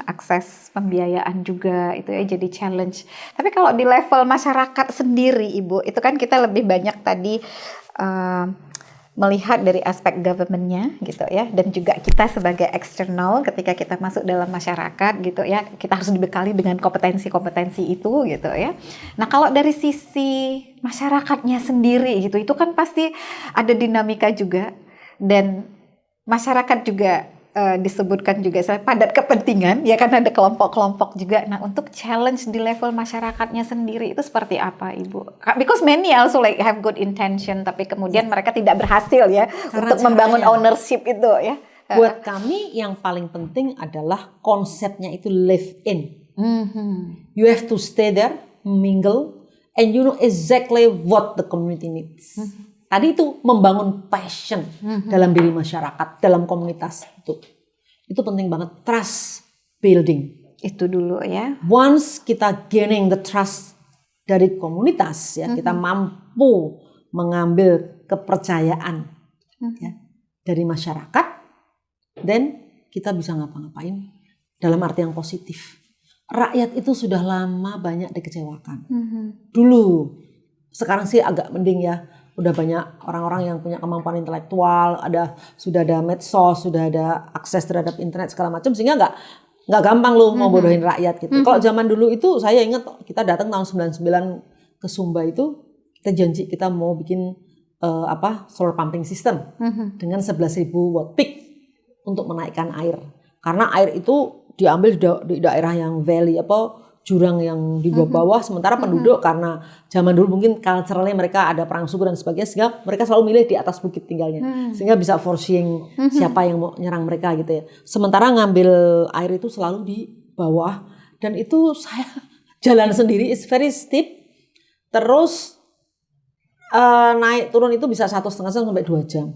akses pembiayaan juga itu ya jadi challenge. Tapi kalau di level masyarakat sendiri Ibu, itu kan kita lebih banyak tadi melihat dari aspek government-nya gitu ya, dan juga kita sebagai eksternal ketika kita masuk dalam masyarakat gitu ya, kita harus dibekali dengan kompetensi-kompetensi itu gitu ya. Nah kalau dari sisi masyarakatnya sendiri gitu, itu kan pasti ada dinamika juga, dan masyarakat juga disebutkan juga padat kepentingan ya, kan ada kelompok-kelompok juga. Nah untuk challenge di level masyarakatnya sendiri itu seperti apa Ibu? Because many also like have good intention, tapi kemudian mereka tidak berhasil ya untuk membangun ownership itu ya. Buat kami yang paling penting adalah konsepnya itu live in. You have to stay there, mingle, and you know exactly what the community needs. Tadi itu membangun passion dalam diri masyarakat, dalam komunitas itu. Itu penting banget, trust building. Itu dulu ya. Once kita gaining the trust dari komunitas ya, kita mampu mengambil kepercayaan ya, dari masyarakat, then kita bisa ngapa-ngapain dalam arti yang positif. Rakyat itu sudah lama banyak dikecewakan. Dulu, sekarang sih agak mending ya. Udah banyak orang-orang yang punya kemampuan intelektual, sudah ada medsos, sudah ada akses terhadap internet segala macam, sehingga nggak gampang loh mau bodohin rakyat gitu. Kalau zaman dulu itu saya ingat kita datang tahun 99 ke Sumba itu, kita janji kita mau bikin solar pumping system dengan 11.000 watt peak untuk menaikkan air. Karena air itu diambil di daerah yang valley jurang yang di bawah, sementara penduduk karena zaman dulu mungkin culturally mereka ada perang suku dan sebagainya, sehingga mereka selalu milih di atas bukit tinggalnya, sehingga bisa forcing siapa yang mau nyerang mereka gitu ya. Sementara ngambil air itu selalu di bawah, dan itu saya jalan sendiri, it's very steep, terus naik turun itu bisa 1,5 jam sampai 2 jam.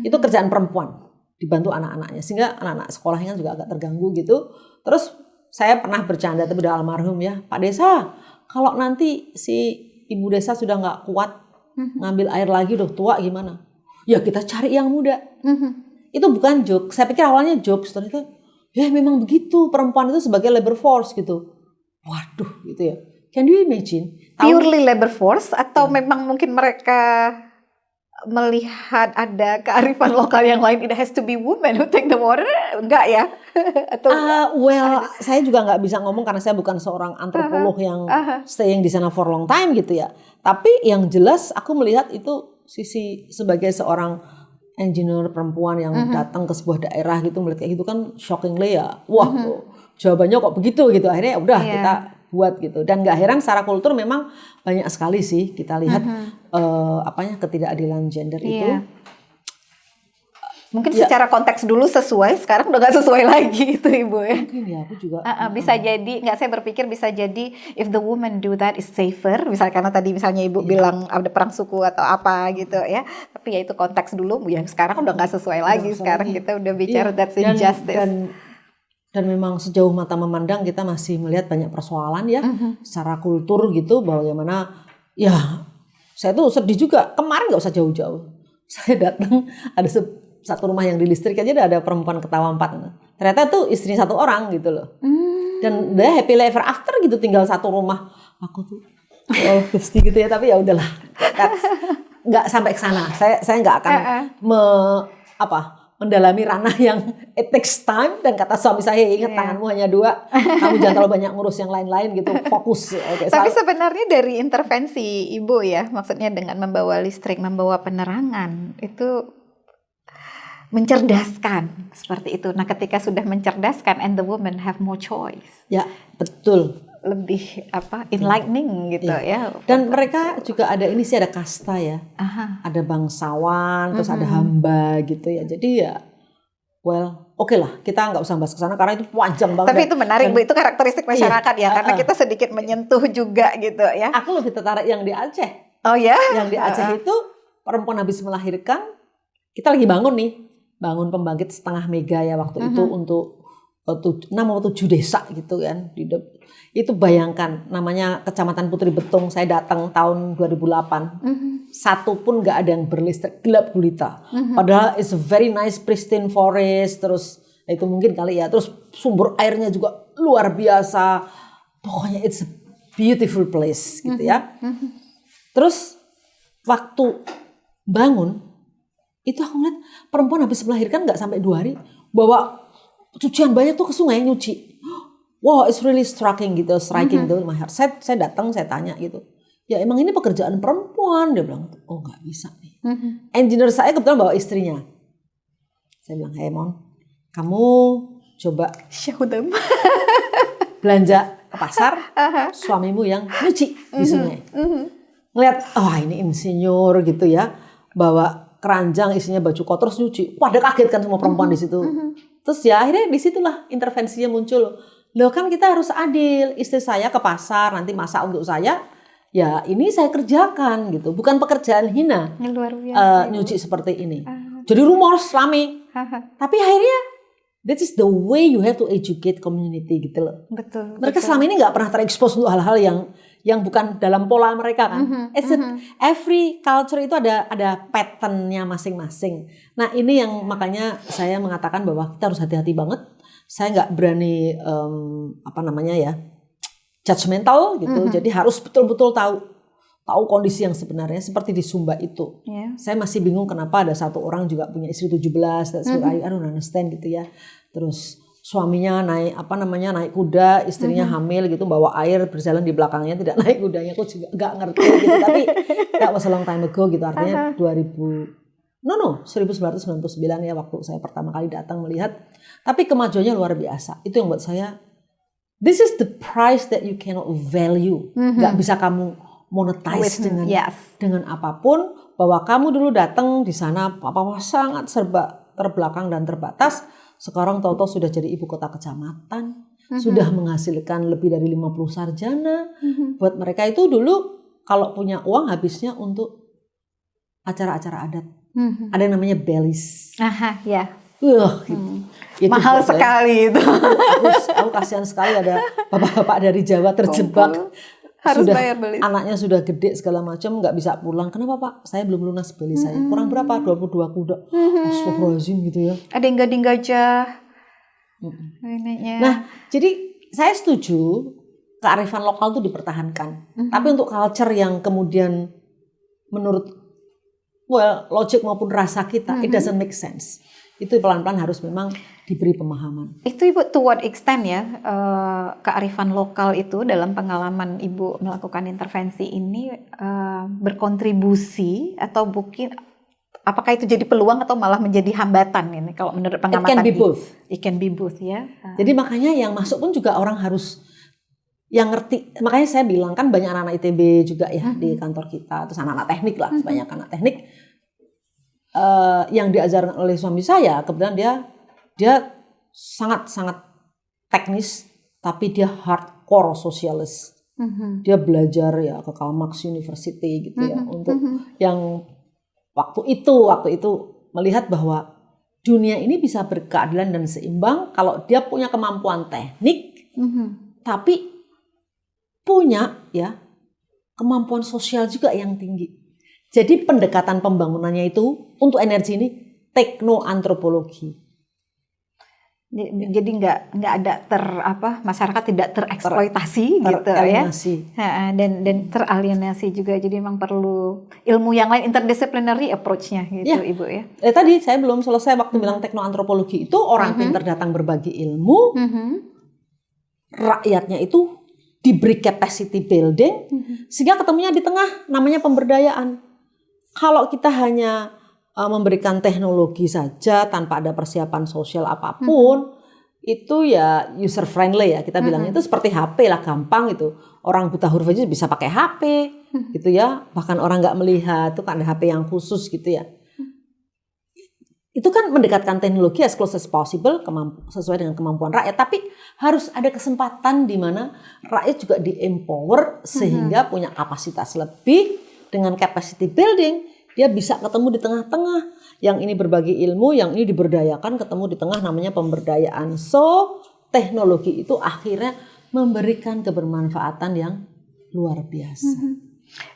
Itu kerjaan perempuan dibantu anak-anaknya, sehingga anak-anak sekolahnya juga agak terganggu gitu. Terus saya pernah bercanda, tapi udah almarhum ya, Pak Desa, kalau nanti si Ibu Desa sudah nggak kuat ngambil air lagi, udah tua gimana? Ya kita cari yang muda. Itu bukan joke. Saya pikir awalnya joke, ternyata ya memang begitu, perempuan itu sebagai labor force gitu. Waduh gitu ya. Can you imagine? Purely labor force atau memang mungkin mereka melihat ada kearifan lokal yang lain, it has to be women who take the water, enggak ya? Atau saya juga nggak bisa ngomong karena saya bukan seorang antropolog yang staying di sana for long time gitu ya. Tapi yang jelas aku melihat itu sisi sebagai seorang engineer perempuan yang datang ke sebuah daerah gitu, melihat kayak gitu kan shockingly ya. Wah, jawabannya kok begitu gitu. Akhirnya udah kita buat gitu. Dan nggak heran secara kultur memang banyak sekali sih kita lihat ketidakadilan gender itu. Mungkin secara konteks dulu sesuai, sekarang udah nggak sesuai lagi itu Ibu ya. Mungkin ya, aku juga. Bisa jadi, saya berpikir bisa jadi if the woman do that is safer, misalnya karena tadi misalnya Ibu bilang ada perang suku atau apa gitu ya. Tapi ya itu konteks dulu, ya sekarang udah nggak sesuai lagi. Sekarang kita udah bicara that's injustice. Dan memang sejauh mata memandang kita masih melihat banyak persoalan ya secara kultur gitu, bagaimana ya saya tuh sedih juga. Kemarin nggak usah jauh-jauh, saya datang ada satu rumah yang di listrik aja ada perempuan ketawa 4. Ternyata tuh istrinya 1 orang gitu loh. Dan dia happy ever after gitu, tinggal satu rumah. Aku tuh Gusti gitu ya, tapi ya udahlah. Nggak sampai ke sana. Saya nggak akan mendalami ranah yang it takes time, dan kata suami saya, ingat tanganmu hanya 2, kamu jangan terlalu banyak ngurus yang lain-lain gitu, fokus. Tapi sebenarnya dari intervensi Ibu ya, maksudnya dengan membawa listrik, membawa penerangan itu mencerdaskan seperti itu. Nah, ketika sudah mencerdaskan and the women have more choice. Ya, betul. Lebih enlightening gitu ya. Dan mereka juga ada ada kasta ya. Ada bangsawan, terus ada hamba gitu ya. Jadi ya oke lah, kita nggak usah bahas ke sana karena itu panjang banget. Tapi itu menarik, Bu. Itu karakteristik masyarakat ya, karena kita sedikit menyentuh juga gitu ya. Aku lebih tertarik yang di Aceh. Oh ya? Yang di Aceh itu perempuan habis melahirkan, kita lagi bangun pembangkit 0,5 mega ya waktu itu untuk 6 atau 7 desa gitu kan. Itu bayangkan, namanya Kecamatan Putri Betung, saya datang tahun 2008. Satu pun nggak ada yang berlistrik, gelap gulita. Padahal it's a very nice pristine forest, terus itu mungkin kali ya, terus sumber airnya juga luar biasa. Pokoknya it's a beautiful place gitu ya. Terus waktu bangun itu aku ngeliat perempuan habis melahirkan nggak sampai 2 hari bawa cucian banyak tuh ke sungai nyuci. Wow, it's really striking gitu my heart. Saya datang, saya tanya gitu, ya emang ini pekerjaan perempuan? Dia bilang, oh nggak bisa nih. Engineer saya kebetulan bawa istrinya. Saya bilang, hey Mon, kamu coba belanja ke pasar, suamimu yang nyuci di sungai. Ngeliat, ini insinyur gitu ya, bawa keranjang isinya baju kotor nyuci. Wah, dia kaget kan semua perempuan di situ. Terus ya akhirnya disitulah intervensinya muncul. Loh kan kita harus adil. Istri saya ke pasar nanti masak untuk saya. Ya ini saya kerjakan gitu. Bukan pekerjaan hina. Luar biasa. Nyuci seperti ini. Jadi rumors rame. Tapi akhirnya that is the way you have to educate community gitu loh. Betul. Mereka selama ini nggak pernah terekspos untuk hal-hal yang bukan dalam pola mereka kan. Every culture itu ada patternnya masing-masing. Nah ini yang makanya saya mengatakan bahwa kita harus hati-hati banget. Saya nggak berani judgmental gitu. Jadi harus betul-betul tahu kondisi yang sebenarnya seperti di Sumba itu. Saya masih bingung kenapa ada satu orang juga punya istri 17. That's what I don't understand gitu ya. Terus suaminya naik kuda, istrinya hamil gitu, bawa air, berjalan di belakangnya, tidak naik kudanya. Aku juga nggak ngerti gitu, tapi that was a long time ago gitu, artinya 1999 ya waktu saya pertama kali datang melihat. Tapi kemajuannya luar biasa. Itu yang buat saya, this is the price that you cannot value. Nggak bisa kamu monetize dengan apapun. Bahwa kamu dulu datang di sana, sangat serba terbelakang dan terbatas. Sekarang tahu-tahu sudah jadi ibu kota kecamatan, sudah menghasilkan lebih dari 50 sarjana. Buat mereka itu dulu kalau punya uang habisnya untuk acara-acara adat. Ada yang namanya belis. Gitu. Mahal sekali itu. Aku kasihan sekali ada bapak-bapak dari Jawa terjebak. Harus bayar belis. Anaknya sudah gede segala macam, nggak bisa pulang. Kenapa Pak? Saya belum lunas beli saya. Kurang berapa? 22 kuda. Astagfirullahaladzim gitu ya. Ada yang gading gajah. Nah, jadi saya setuju kearifan lokal itu dipertahankan. Tapi untuk culture yang kemudian menurut logik maupun rasa kita, it doesn't make sense. Itu pelan-pelan harus memang diberi pemahaman. Itu Ibu, to what extent ya kearifan lokal itu dalam pengalaman Ibu melakukan intervensi ini berkontribusi atau mungkin apakah itu jadi peluang atau malah menjadi hambatan ini kalau menurut pengamatan? It can be both. It can be both ya. Jadi makanya yang masuk pun juga orang harus yang ngerti. Makanya saya bilang kan banyak anak-anak ITB juga ya di kantor kita, terus anak-anak teknik lah, banyak anak teknik yang diajarkan oleh suami saya. Kebetulan dia sangat teknis, tapi dia hardcore sosialis. Dia belajar ya ke Karl Marx University gitu ya, untuk yang waktu itu melihat bahwa dunia ini bisa berkeadilan dan seimbang kalau dia punya kemampuan teknik, tapi punya ya kemampuan sosial juga yang tinggi. Jadi pendekatan pembangunannya itu untuk energi ini teknoantropologi. Jadi nggak ada masyarakat tidak tereksploitasi gitu ya. Dan teralienasi juga. Jadi memang perlu ilmu yang lain, interdisciplinary approach-nya gitu ya. Ibu ya. Tadi saya belum selesai waktu bilang teknoantropologi itu orang pintar datang berbagi ilmu, rakyatnya itu diberi capacity building, sehingga ketemunya di tengah namanya pemberdayaan. Kalau kita hanya memberikan teknologi saja tanpa ada persiapan sosial apapun, itu ya user friendly ya, kita bilang itu seperti HP lah, gampang itu. Orang buta huruf aja bisa pakai HP gitu ya, bahkan orang nggak melihat itu kan ada HP yang khusus gitu ya. Itu kan mendekatkan teknologi as close as possible, sesuai dengan kemampuan rakyat. Tapi harus ada kesempatan di mana rakyat juga di-empower sehingga punya kapasitas lebih. Dengan capacity building, dia bisa ketemu di tengah-tengah. Yang ini berbagi ilmu, yang ini diberdayakan, ketemu di tengah namanya pemberdayaan. So, teknologi itu akhirnya memberikan kebermanfaatan yang luar biasa.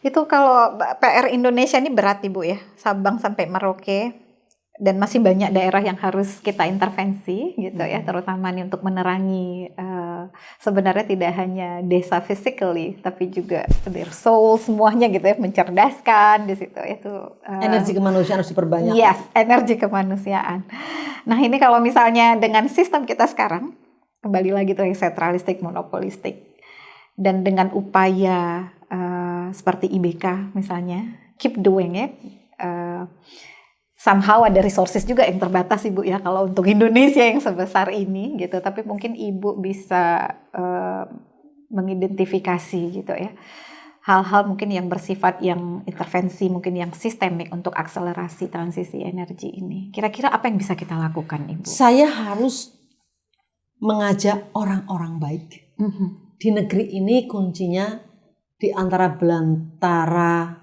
Itu kalau PR Indonesia ini berat Ibu ya, Sabang sampai Merauke. Dan masih banyak daerah yang harus kita intervensi gitu ya, terutama nih untuk menerangi sebenarnya tidak hanya desa physically, tapi juga their soul semuanya gitu ya, mencerdaskan di situ itu. Energi kemanusiaan harus diperbanyak. Yes, energi kemanusiaan. Nah ini kalau misalnya dengan sistem kita sekarang, kembali lagi tuh yang sentralistik, monopolistik, dan dengan upaya seperti IBK misalnya, keep doing it. Somehow ada resources juga yang terbatas Ibu ya kalau untuk Indonesia yang sebesar ini gitu, tapi mungkin Ibu bisa mengidentifikasi gitu ya hal-hal mungkin yang bersifat yang intervensi, mungkin yang sistemik untuk akselerasi transisi energi ini. Kira-kira apa yang bisa kita lakukan Ibu? Saya harus mengajak orang-orang baik. Di negeri ini kuncinya di antara belantara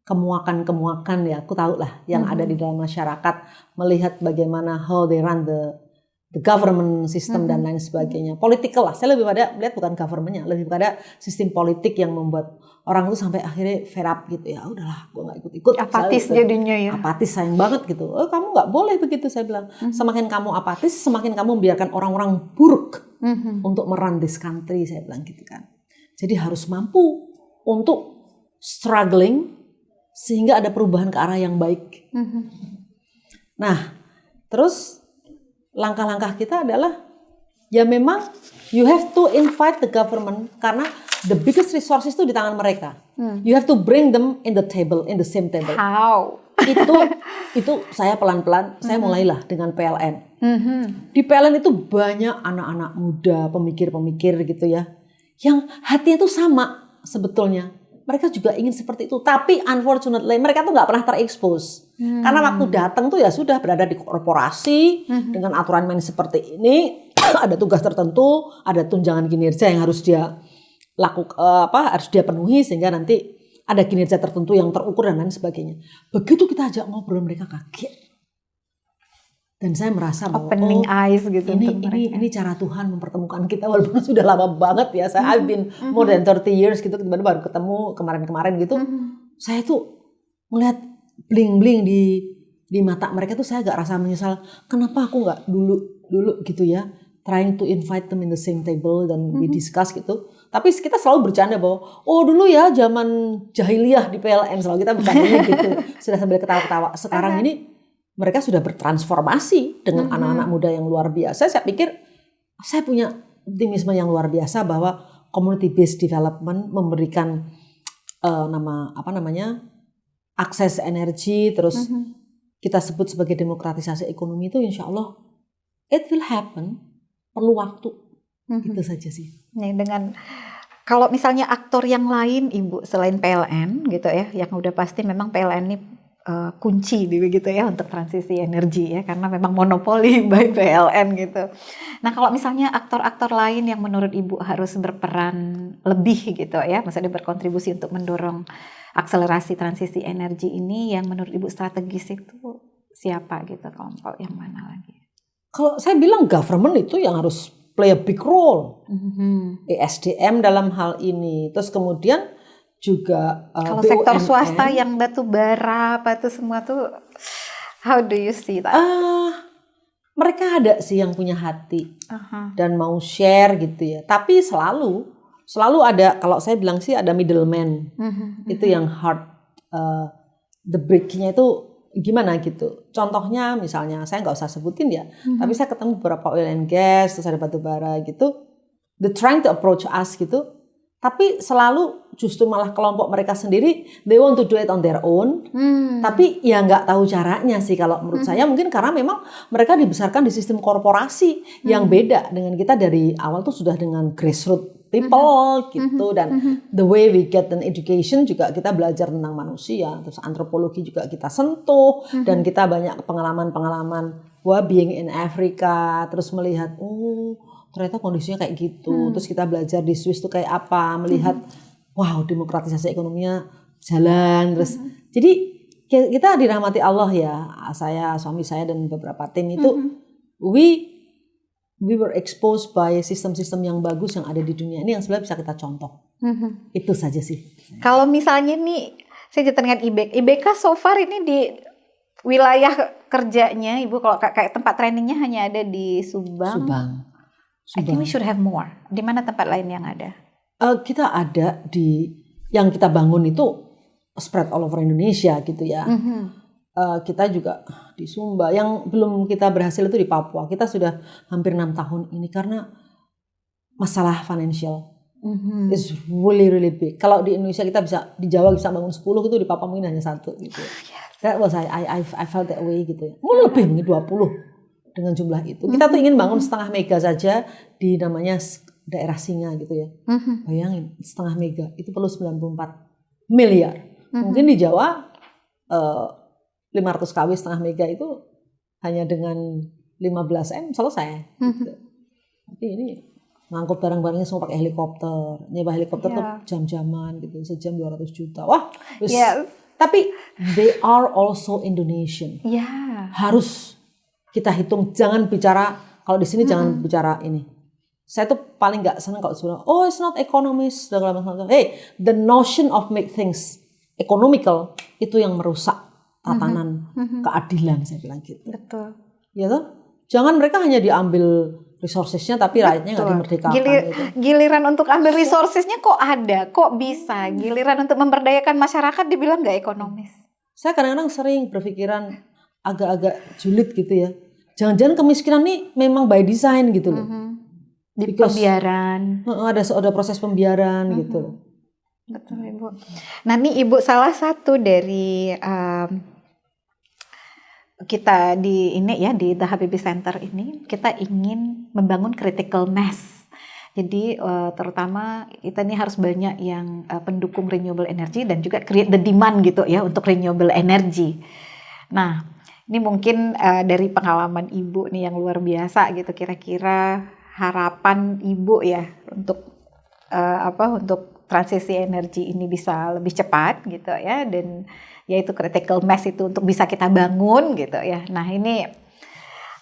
kemuakan-kemuakan ya, aku tahu lah yang ada di dalam masyarakat, melihat bagaimana how they run the government system dan lain sebagainya. Political lah, saya lebih pada melihat bukan governmentnya, lebih pada sistem politik yang membuat orang itu sampai akhirnya fed up gitu ya, udahlah gue gak ikut-ikut. Apatis jadinya ya. Apatis, sayang banget gitu. Kamu gak boleh begitu, saya bilang. Semakin kamu apatis, semakin kamu membiarkan orang-orang buruk untuk merun this country, saya bilang gitu kan. Jadi harus mampu untuk struggling sehingga ada perubahan ke arah yang baik. Nah, terus langkah-langkah kita adalah ya memang you have to invite the government karena the biggest resources itu di tangan mereka. You have to bring them in the table, in the same table. How? Itu saya pelan-pelan, saya mulailah dengan PLN. Di PLN itu banyak anak-anak muda, pemikir-pemikir gitu ya, yang hatinya itu sama sebetulnya. Mereka juga ingin seperti itu, tapi unfortunately mereka tuh nggak pernah terekspos. Karena waktu datang tuh ya sudah berada di korporasi dengan aturan main seperti ini, ada tugas tertentu, ada tunjangan kinerja yang harus dia harus dia penuhi sehingga nanti ada kinerja tertentu yang terukur dan lain sebagainya. Begitu kita ajak ngobrol mereka kaget. Dan saya merasa bahwa opening eyes gitu ini cara Tuhan mempertemukan kita walaupun sudah lama banget ya. Saya I've been more than 30 years gitu, baru ketemu kemarin-kemarin gitu. Saya tuh melihat bling-bling di mata mereka tuh saya agak rasa menyesal. Kenapa aku nggak dulu gitu ya, trying to invite them in the same table dan we discuss gitu. Tapi kita selalu bercanda bahwa dulu ya zaman jahiliyah di PLN, selalu kita bercandanya gitu. Sudah sambil ketawa-ketawa. Sekarang ini mereka sudah bertransformasi dengan anak-anak muda yang luar biasa. Saya pikir saya punya optimisme yang luar biasa bahwa community based development memberikan akses energi, terus kita sebut sebagai demokratisasi ekonomi itu insya Allah it will happen, perlu waktu. Itu saja sih. Nih dengan kalau misalnya aktor yang lain Ibu selain PLN gitu ya, yang udah pasti memang PLN ini kunci begitu ya untuk transisi energi ya, karena memang monopoli by PLN gitu. Nah kalau misalnya aktor-aktor lain yang menurut Ibu harus berperan lebih gitu ya, maksudnya berkontribusi untuk mendorong akselerasi transisi energi ini, yang menurut Ibu strategis itu siapa gitu, kelompok yang mana lagi? Kalau saya bilang government itu yang harus play a big role, ESDM dalam hal ini, terus kemudian juga kalau BUMN. sektor swasta yang batu bara apa itu semua tuh, how do you see that? Mereka ada sih yang punya hati dan mau share gitu ya. Tapi selalu ada, kalau saya bilang sih ada middleman. Itu yang hard, the break-nya itu gimana gitu. Contohnya misalnya saya nggak usah sebutin ya, tapi saya ketemu beberapa oil and gas, terus ada batu bara gitu. They trying to approach us gitu. Tapi selalu justru malah kelompok mereka sendiri, they want to do it on their own. Tapi ya nggak tahu caranya sih kalau menurut saya. Mungkin karena memang mereka dibesarkan di sistem korporasi yang beda dengan kita dari awal tuh sudah dengan grassroots people gitu. Dan the way we get an education juga kita belajar tentang manusia. Terus antropologi juga kita sentuh. Dan kita banyak pengalaman-pengalaman being in Africa. Terus melihat, ternyata kondisinya kayak gitu. Terus kita belajar di Swiss tuh kayak apa, melihat wow demokratisasi ekonominya jalan. Terus jadi kita dirahmati Allah ya, saya, suami saya dan beberapa tim itu we were exposed by sistem-sistem yang bagus yang ada di dunia ini yang sebenarnya bisa kita contoh. Itu saja sih. Kalau misalnya nih saya cerita dengan IBK so far ini di wilayah kerjanya Ibu, kalau kayak tempat trainingnya hanya ada di Subang. I think we should have more. Di mana tempat lain yang ada? Kita ada di, yang kita bangun itu spread all over Indonesia gitu ya. Kita juga di Sumba. Yang belum kita berhasil itu di Papua. Kita sudah hampir 6 tahun ini karena masalah financial. It's really really big. Kalau di Indonesia kita bisa, di Jawa bisa bangun 10 gitu, di Papua mungkin hanya 1 gitu. That was I felt that way gitu ya. Mungkin lebih, mungkin 20. Dengan jumlah itu, kita tuh ingin bangun 0,5 mega saja di namanya daerah Singa gitu ya. Bayangin 0,5 mega itu perlu 94 miliar. Mungkin di Jawa 500 kW 0,5 mega itu hanya dengan 15 M selesai. Gitu. Tapi ini ngangkut barang-barangnya semua pakai helikopter, nyewa helikopter tuh jam-jaman gitu, sejam 200 juta. Wah, tapi they are also Indonesian. Harus kita hitung, jangan bicara, kalau di sini jangan bicara ini. Saya tuh paling nggak senang kalau sudah, it's not economist. Hey, the notion of make things economical itu yang merusak tatanan keadilan, saya bilang gitu. Betul. Ya toh? Jangan mereka hanya diambil resourcesnya tapi rakyatnya nggak dimerdekakan. Giliran untuk ambil resourcesnya kok ada, kok bisa. Giliran untuk memberdayakan masyarakat dibilang nggak ekonomis. Saya kadang-kadang sering berpikiran agak-agak julid gitu ya. Jangan-jangan kemiskinan ini memang by design gitu loh. Di pembiaran. Ada proses pembiaran gitu loh. Betul Ibu. Nah ini Ibu salah satu dari kita di ini ya, di The Habibie Center ini kita ingin membangun critical mass. Jadi terutama kita ini harus banyak yang pendukung renewable energy dan juga create the demand gitu ya untuk renewable energy. Nah ini mungkin dari pengalaman Ibu nih yang luar biasa gitu, kira-kira harapan Ibu ya untuk untuk transisi energi ini bisa lebih cepat gitu ya, dan yaitu critical mass itu untuk bisa kita bangun gitu ya. Nah ini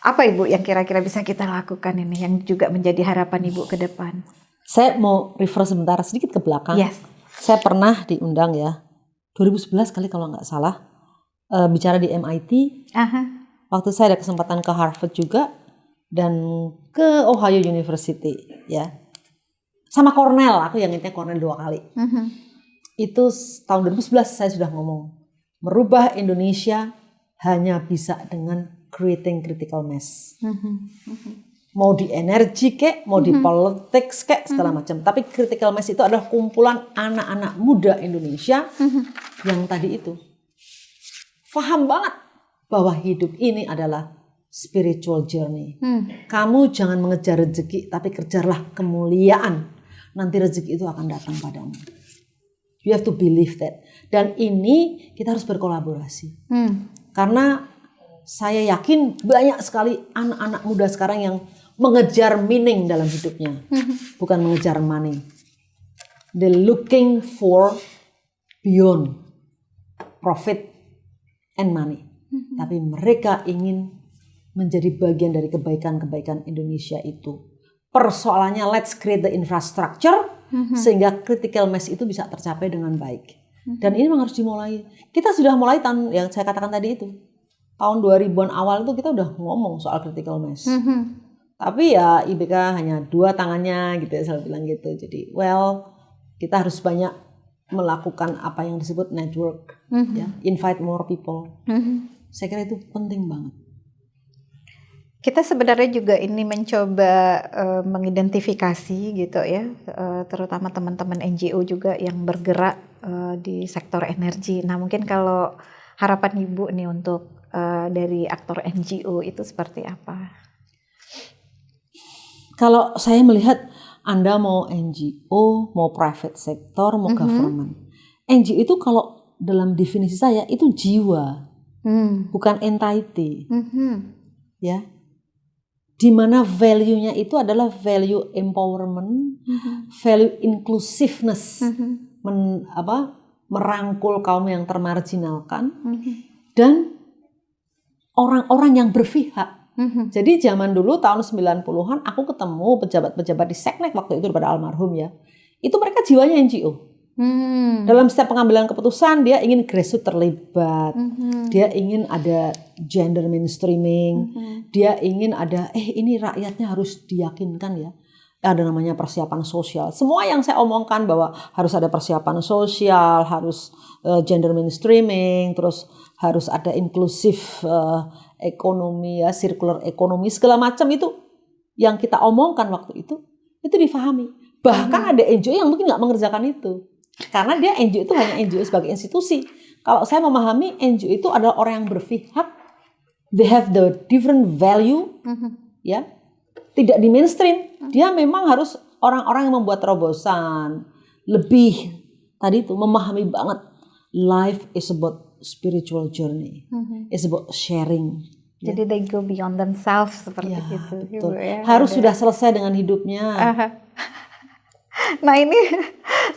apa Ibu yang kira-kira bisa kita lakukan ini yang juga menjadi harapan Ibu ke depan? Saya mau refer sebentar sedikit ke belakang. Saya pernah diundang ya 2011 kali kalau nggak salah. Bicara di MIT, waktu saya ada kesempatan ke Harvard juga dan ke Ohio University ya, sama Cornell, aku yang intinya Cornell 2 kali. Itu tahun 2011 saya sudah ngomong, merubah Indonesia hanya bisa dengan creating critical mass. Mau di energi kek, mau di politics kek, segala macam. Tapi critical mass itu adalah kumpulan anak-anak muda Indonesia yang tadi itu paham banget bahwa hidup ini adalah spiritual journey. Kamu jangan mengejar rezeki, tapi kejarlah kemuliaan. Nanti rezeki itu akan datang padamu. You have to believe that. Dan ini kita harus berkolaborasi. Karena saya yakin banyak sekali anak-anak muda sekarang yang mengejar meaning dalam hidupnya. Bukan mengejar money. They're looking for beyond profit and money. Tapi mereka ingin menjadi bagian dari kebaikan-kebaikan Indonesia itu. Persoalannya let's create the infrastructure sehingga critical mass itu bisa tercapai dengan baik. Dan ini memang harus dimulai. Kita sudah mulai tahun yang saya katakan tadi itu. Tahun 2000-an awal itu kita udah ngomong soal critical mass. Tapi ya IBK hanya 2 tangannya gitu ya, saya bilang gitu. Jadi kita harus banyak melakukan apa yang disebut network, ya, invite more people. Saya kira itu penting banget. Kita sebenarnya juga ini mencoba mengidentifikasi gitu ya, terutama teman-teman NGO juga yang bergerak di sektor energi. Nah mungkin kalau harapan Ibu nih untuk dari aktor NGO itu seperti apa? Kalau saya melihat Anda mau NGO, mau private sector, mau government. NGO itu kalau dalam definisi saya itu jiwa, bukan entity. Ya. Di mana value-nya itu adalah value empowerment, value inclusiveness, merangkul kaum yang termarginalkan, dan orang-orang yang berpihak. Jadi zaman dulu tahun 90-an aku ketemu pejabat-pejabat di Seknek waktu itu daripada almarhum ya. Itu mereka jiwanya NGO. Dalam setiap pengambilan keputusan dia ingin grassroots terlibat. Dia ingin ada gender mainstreaming. Dia ingin ada ini rakyatnya harus diyakinkan ya. Ada namanya persiapan sosial. Semua yang saya omongkan bahwa harus ada persiapan sosial, harus gender mainstreaming, terus harus ada inklusif ekonomi ya, circular ekonomi, segala macam itu yang kita omongkan waktu itu difahami. Bahkan ada NGO yang mungkin nggak mengerjakan itu. Karena dia NGO itu hanya NGO sebagai institusi. Kalau saya memahami NGO itu adalah orang yang berpihak, they have the different value, ya, tidak di mainstream. Dia memang harus orang-orang yang membuat terobosan, lebih tadi itu memahami banget. Life is about spiritual journey, it's about sharing. Jadi they go beyond themselves seperti itu. Betul. Ya, harus sudah selesai dengan hidupnya. Nah ini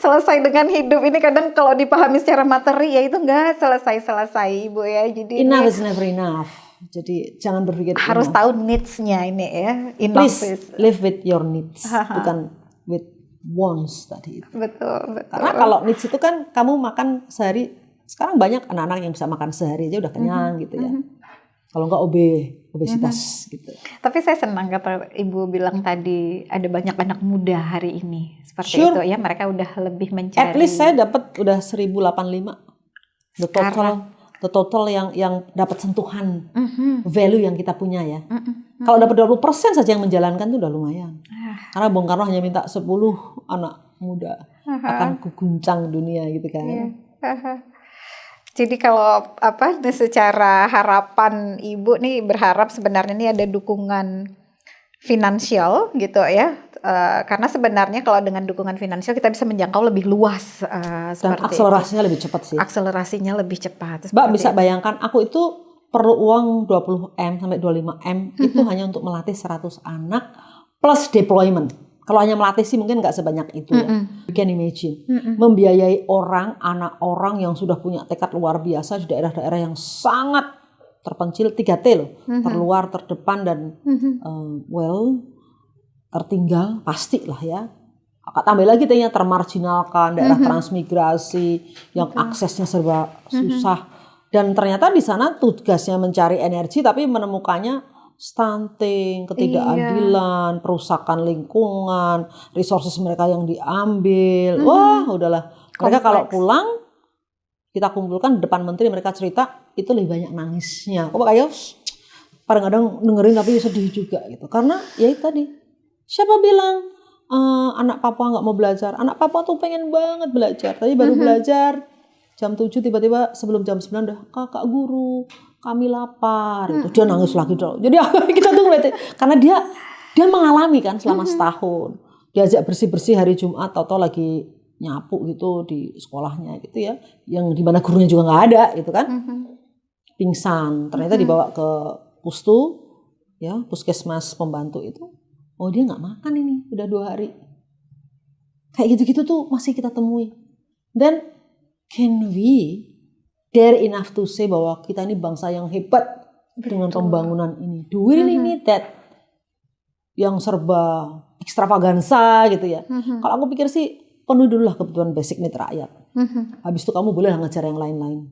selesai dengan hidup ini kadang kalau dipahami secara materi ya itu nggak selesai-selesai Ibu ya. Jadi enough is never enough. Jadi jangan berpikir harus enough. Tahu needs-nya ini ya. Please live with your needs, bukan with wants tadi itu. Betul. Karena kalau needs itu kan kamu makan sehari, sekarang banyak anak-anak yang bisa makan sehari aja udah kenyang gitu ya. Kalau enggak obesitas gitu. Tapi saya senang kata Ibu bilang tadi ada banyak anak muda hari ini seperti itu ya, mereka udah lebih mencari. At least saya dapat udah 1085. The total yang dapat sentuhan value yang kita punya ya. Kalau dapat 20% saja yang menjalankan itu udah lumayan. Karena Bung Karno hanya minta 10 anak muda akan kuguncang dunia gitu kan. Jadi kalau secara harapan Ibu nih berharap sebenarnya ini ada dukungan finansial gitu ya. Karena sebenarnya kalau dengan dukungan finansial kita bisa menjangkau lebih luas. Dan akselerasinya lebih cepat sih. Akselerasinya lebih cepat. Mbak bisa bayangkan aku itu perlu uang 20M sampai 25M itu hanya untuk melatih 100 anak plus deployment. Kalau hanya melatih sih mungkin nggak sebanyak itu ya. You can imagine. Membiayai anak orang yang sudah punya tekad luar biasa di daerah-daerah yang sangat terpencil, 3T loh. Terluar, terdepan, dan tertinggal, pastilah ya. Tambah lagi tanya termarginalkan, daerah transmigrasi, yang aksesnya serba susah. Dan ternyata di sana tugasnya mencari energi tapi menemukannya stunting, ketidakadilan, perusakan lingkungan, resources mereka yang diambil. Wah, udahlah. Mereka kalau pulang, kita kumpulkan di depan menteri, mereka cerita, itu lebih banyak nangisnya. Kok kayak kadang-kadang dengerin tapi sedih juga gitu. Karena ya itu tadi, siapa bilang anak Papua nggak mau belajar? Anak Papua tuh pengen banget belajar. Tadi baru belajar jam 7 tiba-tiba sebelum jam 9 udah kakak guru, kami lapar. Dia nangis lagi dong. Jadi kita tuh ngeliatin, karena dia mengalami kan selama setahun. Diajak bersih-bersih hari Jumat, atau lagi nyapu gitu di sekolahnya gitu ya, yang dimana gurunya juga nggak ada gitu kan, pingsan. Ternyata dibawa ke pustu, ya puskesmas pembantu itu, oh dia nggak makan ini udah 2 hari. Kayak gitu-gitu tuh masih kita temui. Dan can we dare enough to say bahwa kita ini bangsa yang hebat dengan pembangunan ini? Do we really need that? Yang serba ekstravaganza gitu ya. Kalau aku pikir sih penuhi dulu lah kebutuhan basic need rakyat. Habis itu kamu boleh ngejar yang lain-lain.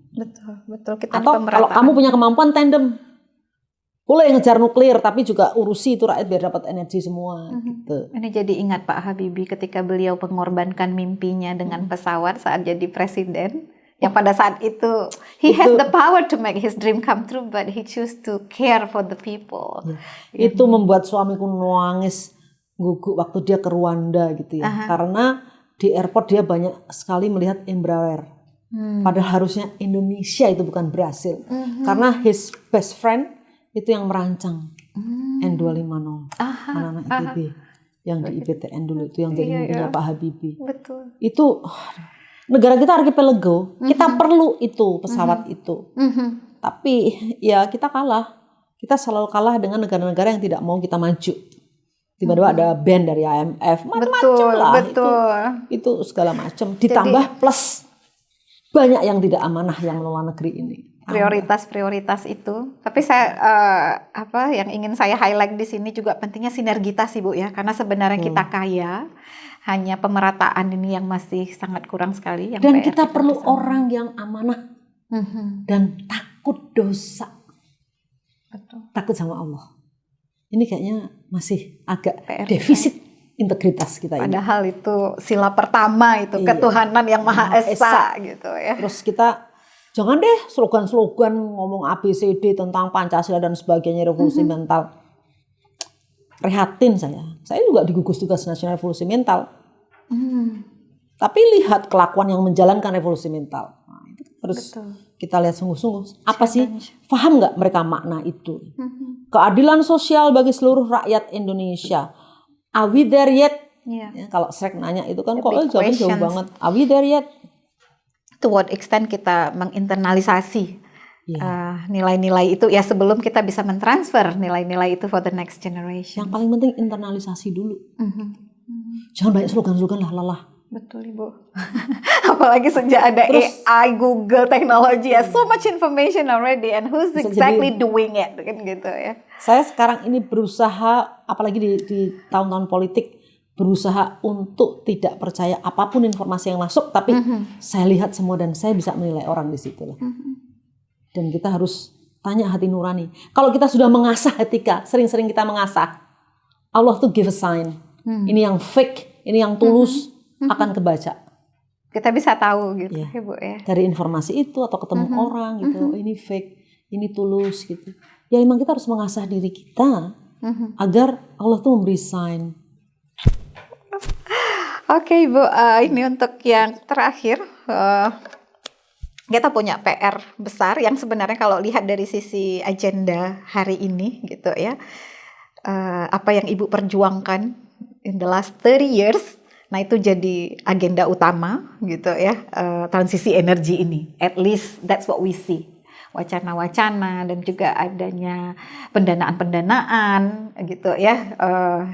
Betul. Kita atau kalau kamu punya kemampuan tandem, boleh ngejar nuklir, tapi juga urusi itu rakyat biar dapat energi semua. Gitu. Ini jadi ingat Pak Habibie ketika beliau mengorbankan mimpinya dengan pesawat saat jadi presiden. Yang pada saat itu, he has the power to make his dream come true, but he choose to care for the people. Itu membuat suamiku nangis guguk waktu dia ke Rwanda gitu ya. Karena di airport dia banyak sekali melihat Embraer. Padahal harusnya Indonesia itu bukan Brasil. Karena his best friend itu yang merancang N250. Anak-anak ITB. Yang di IPTN dulu itu yang jadi mimpinya Pak Habibie. Betul. Itu negara kita archipelago, kita perlu itu pesawat itu. Tapi ya kita kalah. Kita selalu kalah dengan negara-negara yang tidak mau kita maju. Tiba-tiba ada ban dari IMF, macam-macam lah. Itu segala macam. Ditambah plus banyak yang tidak amanah yang mengelola negeri ini. Prioritas itu. Tapi saya yang ingin saya highlight di sini juga pentingnya sinergitas Ibu ya, karena sebenarnya kita kaya. Hanya pemerataan ini yang masih sangat kurang sekali. Yang dan kita perlu orang yang amanah dan takut dosa. Betul. Takut sama Allah. Ini kayaknya masih agak defisit integritas kita ini. Padahal itu sila pertama itu ketuhanan yang Maha Esa gitu ya. Terus kita jangan deh slogan-slogan ngomong ABCD tentang Pancasila dan sebagainya, revolusi mental. Prihatin saya juga digugus tugas nasional revolusi mental. Tapi lihat kelakuan yang menjalankan revolusi mental. Nah, itu harus kita lihat sungguh-sungguh. Apa sih? Paham nggak mereka makna itu? Keadilan sosial bagi seluruh rakyat Indonesia. Are we there yet? Ya, kalau Shrek nanya itu kan kok jawabnya jauh banget. Are we there yet? To what extent kita menginternalisasi nilai-nilai itu ya sebelum kita bisa mentransfer nilai-nilai itu for the next generation. Yang paling penting internalisasi dulu. Jangan banyak slogan-slogan lah. Betul Ibu. Apalagi sejak ada AI, Google, teknologi ya, so much information already and who's exactly doing it kan gitu ya. Saya sekarang ini berusaha, apalagi di tahun-tahun politik, berusaha untuk tidak percaya apapun informasi yang masuk, tapi saya lihat semua dan saya bisa menilai orang di situ lah. Dan kita harus tanya hati nurani. Kalau kita sudah mengasah etika, sering-sering kita mengasah, Allah tuh give a sign. Ini yang fake, ini yang tulus akan kebaca. Kita bisa tahu gitu ya Bu ya. Dari informasi itu atau ketemu orang gitu, ini fake, ini tulus gitu. Ya memang kita harus mengasah diri kita agar Allah tuh memberi sign. Oke Ibu, ini untuk yang terakhir. Kita punya PR besar yang sebenarnya kalau lihat dari sisi agenda hari ini gitu ya, apa yang Ibu perjuangkan in the last 30 years, nah itu jadi agenda utama gitu ya, transisi energi ini. At least that's what we see. Wacana-wacana dan juga adanya pendanaan-pendanaan gitu ya,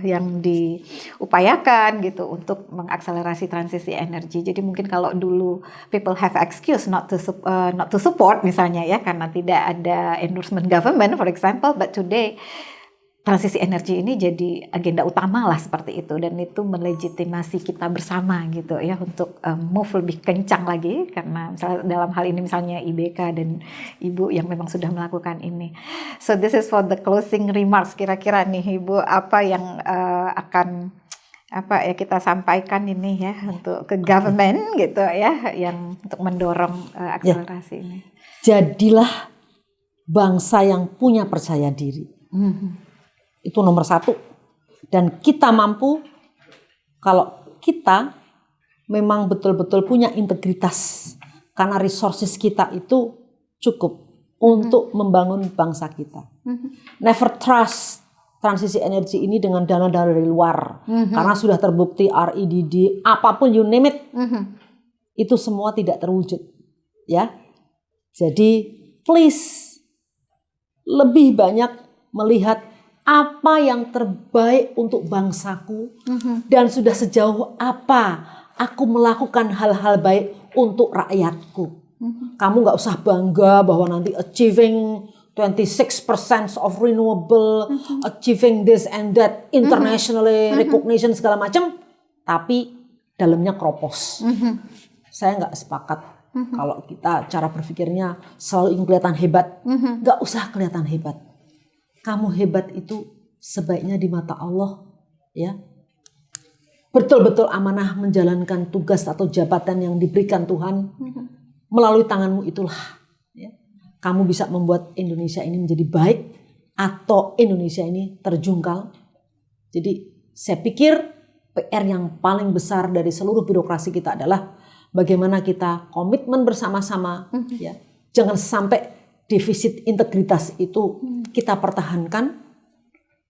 yang diupayakan gitu untuk mengakselerasi transisi energi. Jadi mungkin kalau dulu people have excuse not to support misalnya ya karena tidak ada endorsement government for example, but today transisi energi ini jadi agenda utama lah seperti itu, dan itu melegitimasi kita bersama gitu ya untuk move lebih kencang lagi karena misalnya dalam hal ini misalnya IBK dan Ibu yang memang sudah melakukan ini. So this is for the closing remarks, kira-kira nih Ibu apa yang akan kita sampaikan ini ya untuk ke government gitu ya yang untuk mendorong akselerasi ini. Jadilah bangsa yang punya percaya diri. Itu nomor 1. Dan kita mampu kalau kita memang betul-betul punya integritas. Karena resources kita itu cukup. untuk membangun bangsa kita. Never trust transisi energi ini dengan dana-dana dari luar. Karena sudah terbukti REDD, apapun you name it, itu semua tidak terwujud. Ya, jadi please lebih banyak melihat apa yang terbaik untuk bangsaku dan sudah sejauh apa aku melakukan hal-hal baik untuk rakyatku. Kamu nggak usah bangga bahwa nanti achieving 26% of renewable, achieving this and that, internationally recognition segala macam, tapi dalamnya kropos. Saya nggak sepakat kalau kita cara berpikirnya selalu ingin kelihatan hebat. Nggak usah kelihatan hebat. Kamu hebat itu sebaiknya di mata Allah, ya. Betul-betul amanah menjalankan tugas atau jabatan yang diberikan Tuhan. Melalui tanganmu itulah, ya, kamu bisa membuat Indonesia ini menjadi baik atau Indonesia ini terjungkal. Jadi saya pikir PR yang paling besar dari seluruh birokrasi kita adalah bagaimana kita komitmen bersama-sama, ya, jangan sampai defisit integritas itu kita pertahankan,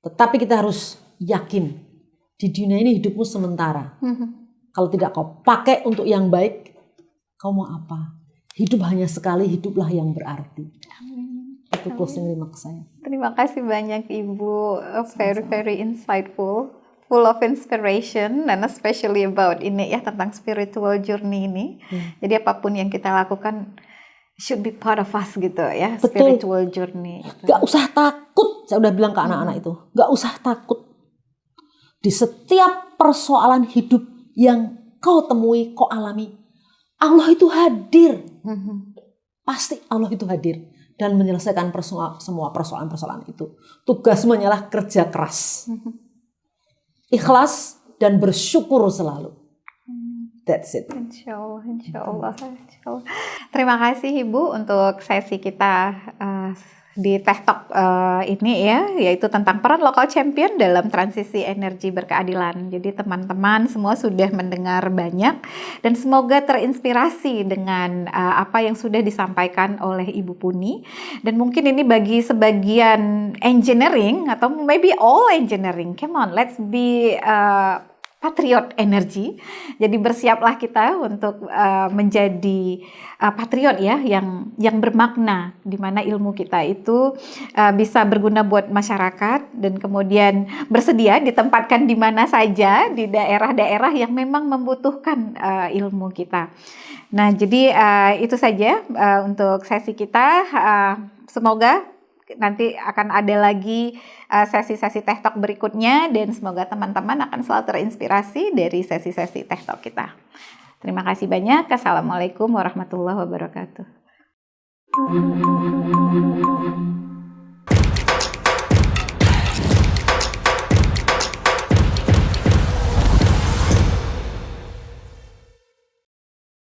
tetapi kita harus yakin di dunia ini hidupmu sementara. Kalau tidak kau pakai untuk yang baik, kau mau apa? Hidup hanya sekali, hiduplah yang berarti. Itu closing remark saya. Terima kasih banyak Ibu, very insightful, full of inspiration, and especially about ini ya, tentang spiritual journey ini. Jadi apapun yang kita lakukan should be part of us gitu ya. Betul. Spiritual journey. Gak usah takut, saya udah bilang ke anak-anak itu, gak usah takut. Di setiap persoalan hidup yang kau temui, kau alami, Allah itu hadir. Pasti Allah itu hadir dan menyelesaikan semua persoalan-persoalan itu. Tugasmu hanyalah kerja keras, ikhlas dan bersyukur selalu. That's it. Insya Allah. Terima kasih Ibu untuk sesi kita di Teh Talk ini ya, yaitu tentang peran lokal champion dalam transisi energi berkeadilan. Jadi teman-teman semua sudah mendengar banyak dan semoga terinspirasi dengan apa yang sudah disampaikan oleh Ibu Puni. Dan mungkin ini bagi sebagian engineering atau maybe all engineering. Come on, let's be patriot energi. Jadi bersiaplah kita untuk menjadi patriot ya, yang bermakna, di mana ilmu kita itu bisa berguna buat masyarakat dan kemudian bersedia ditempatkan di mana saja di daerah-daerah yang memang membutuhkan ilmu kita. Nah, jadi itu saja untuk sesi kita. Semoga nanti akan ada lagi sesi-sesi Teh Talk berikutnya dan semoga teman-teman akan selalu terinspirasi dari sesi-sesi Teh Talk kita. Terima kasih banyak. Assalamualaikum warahmatullahi wabarakatuh.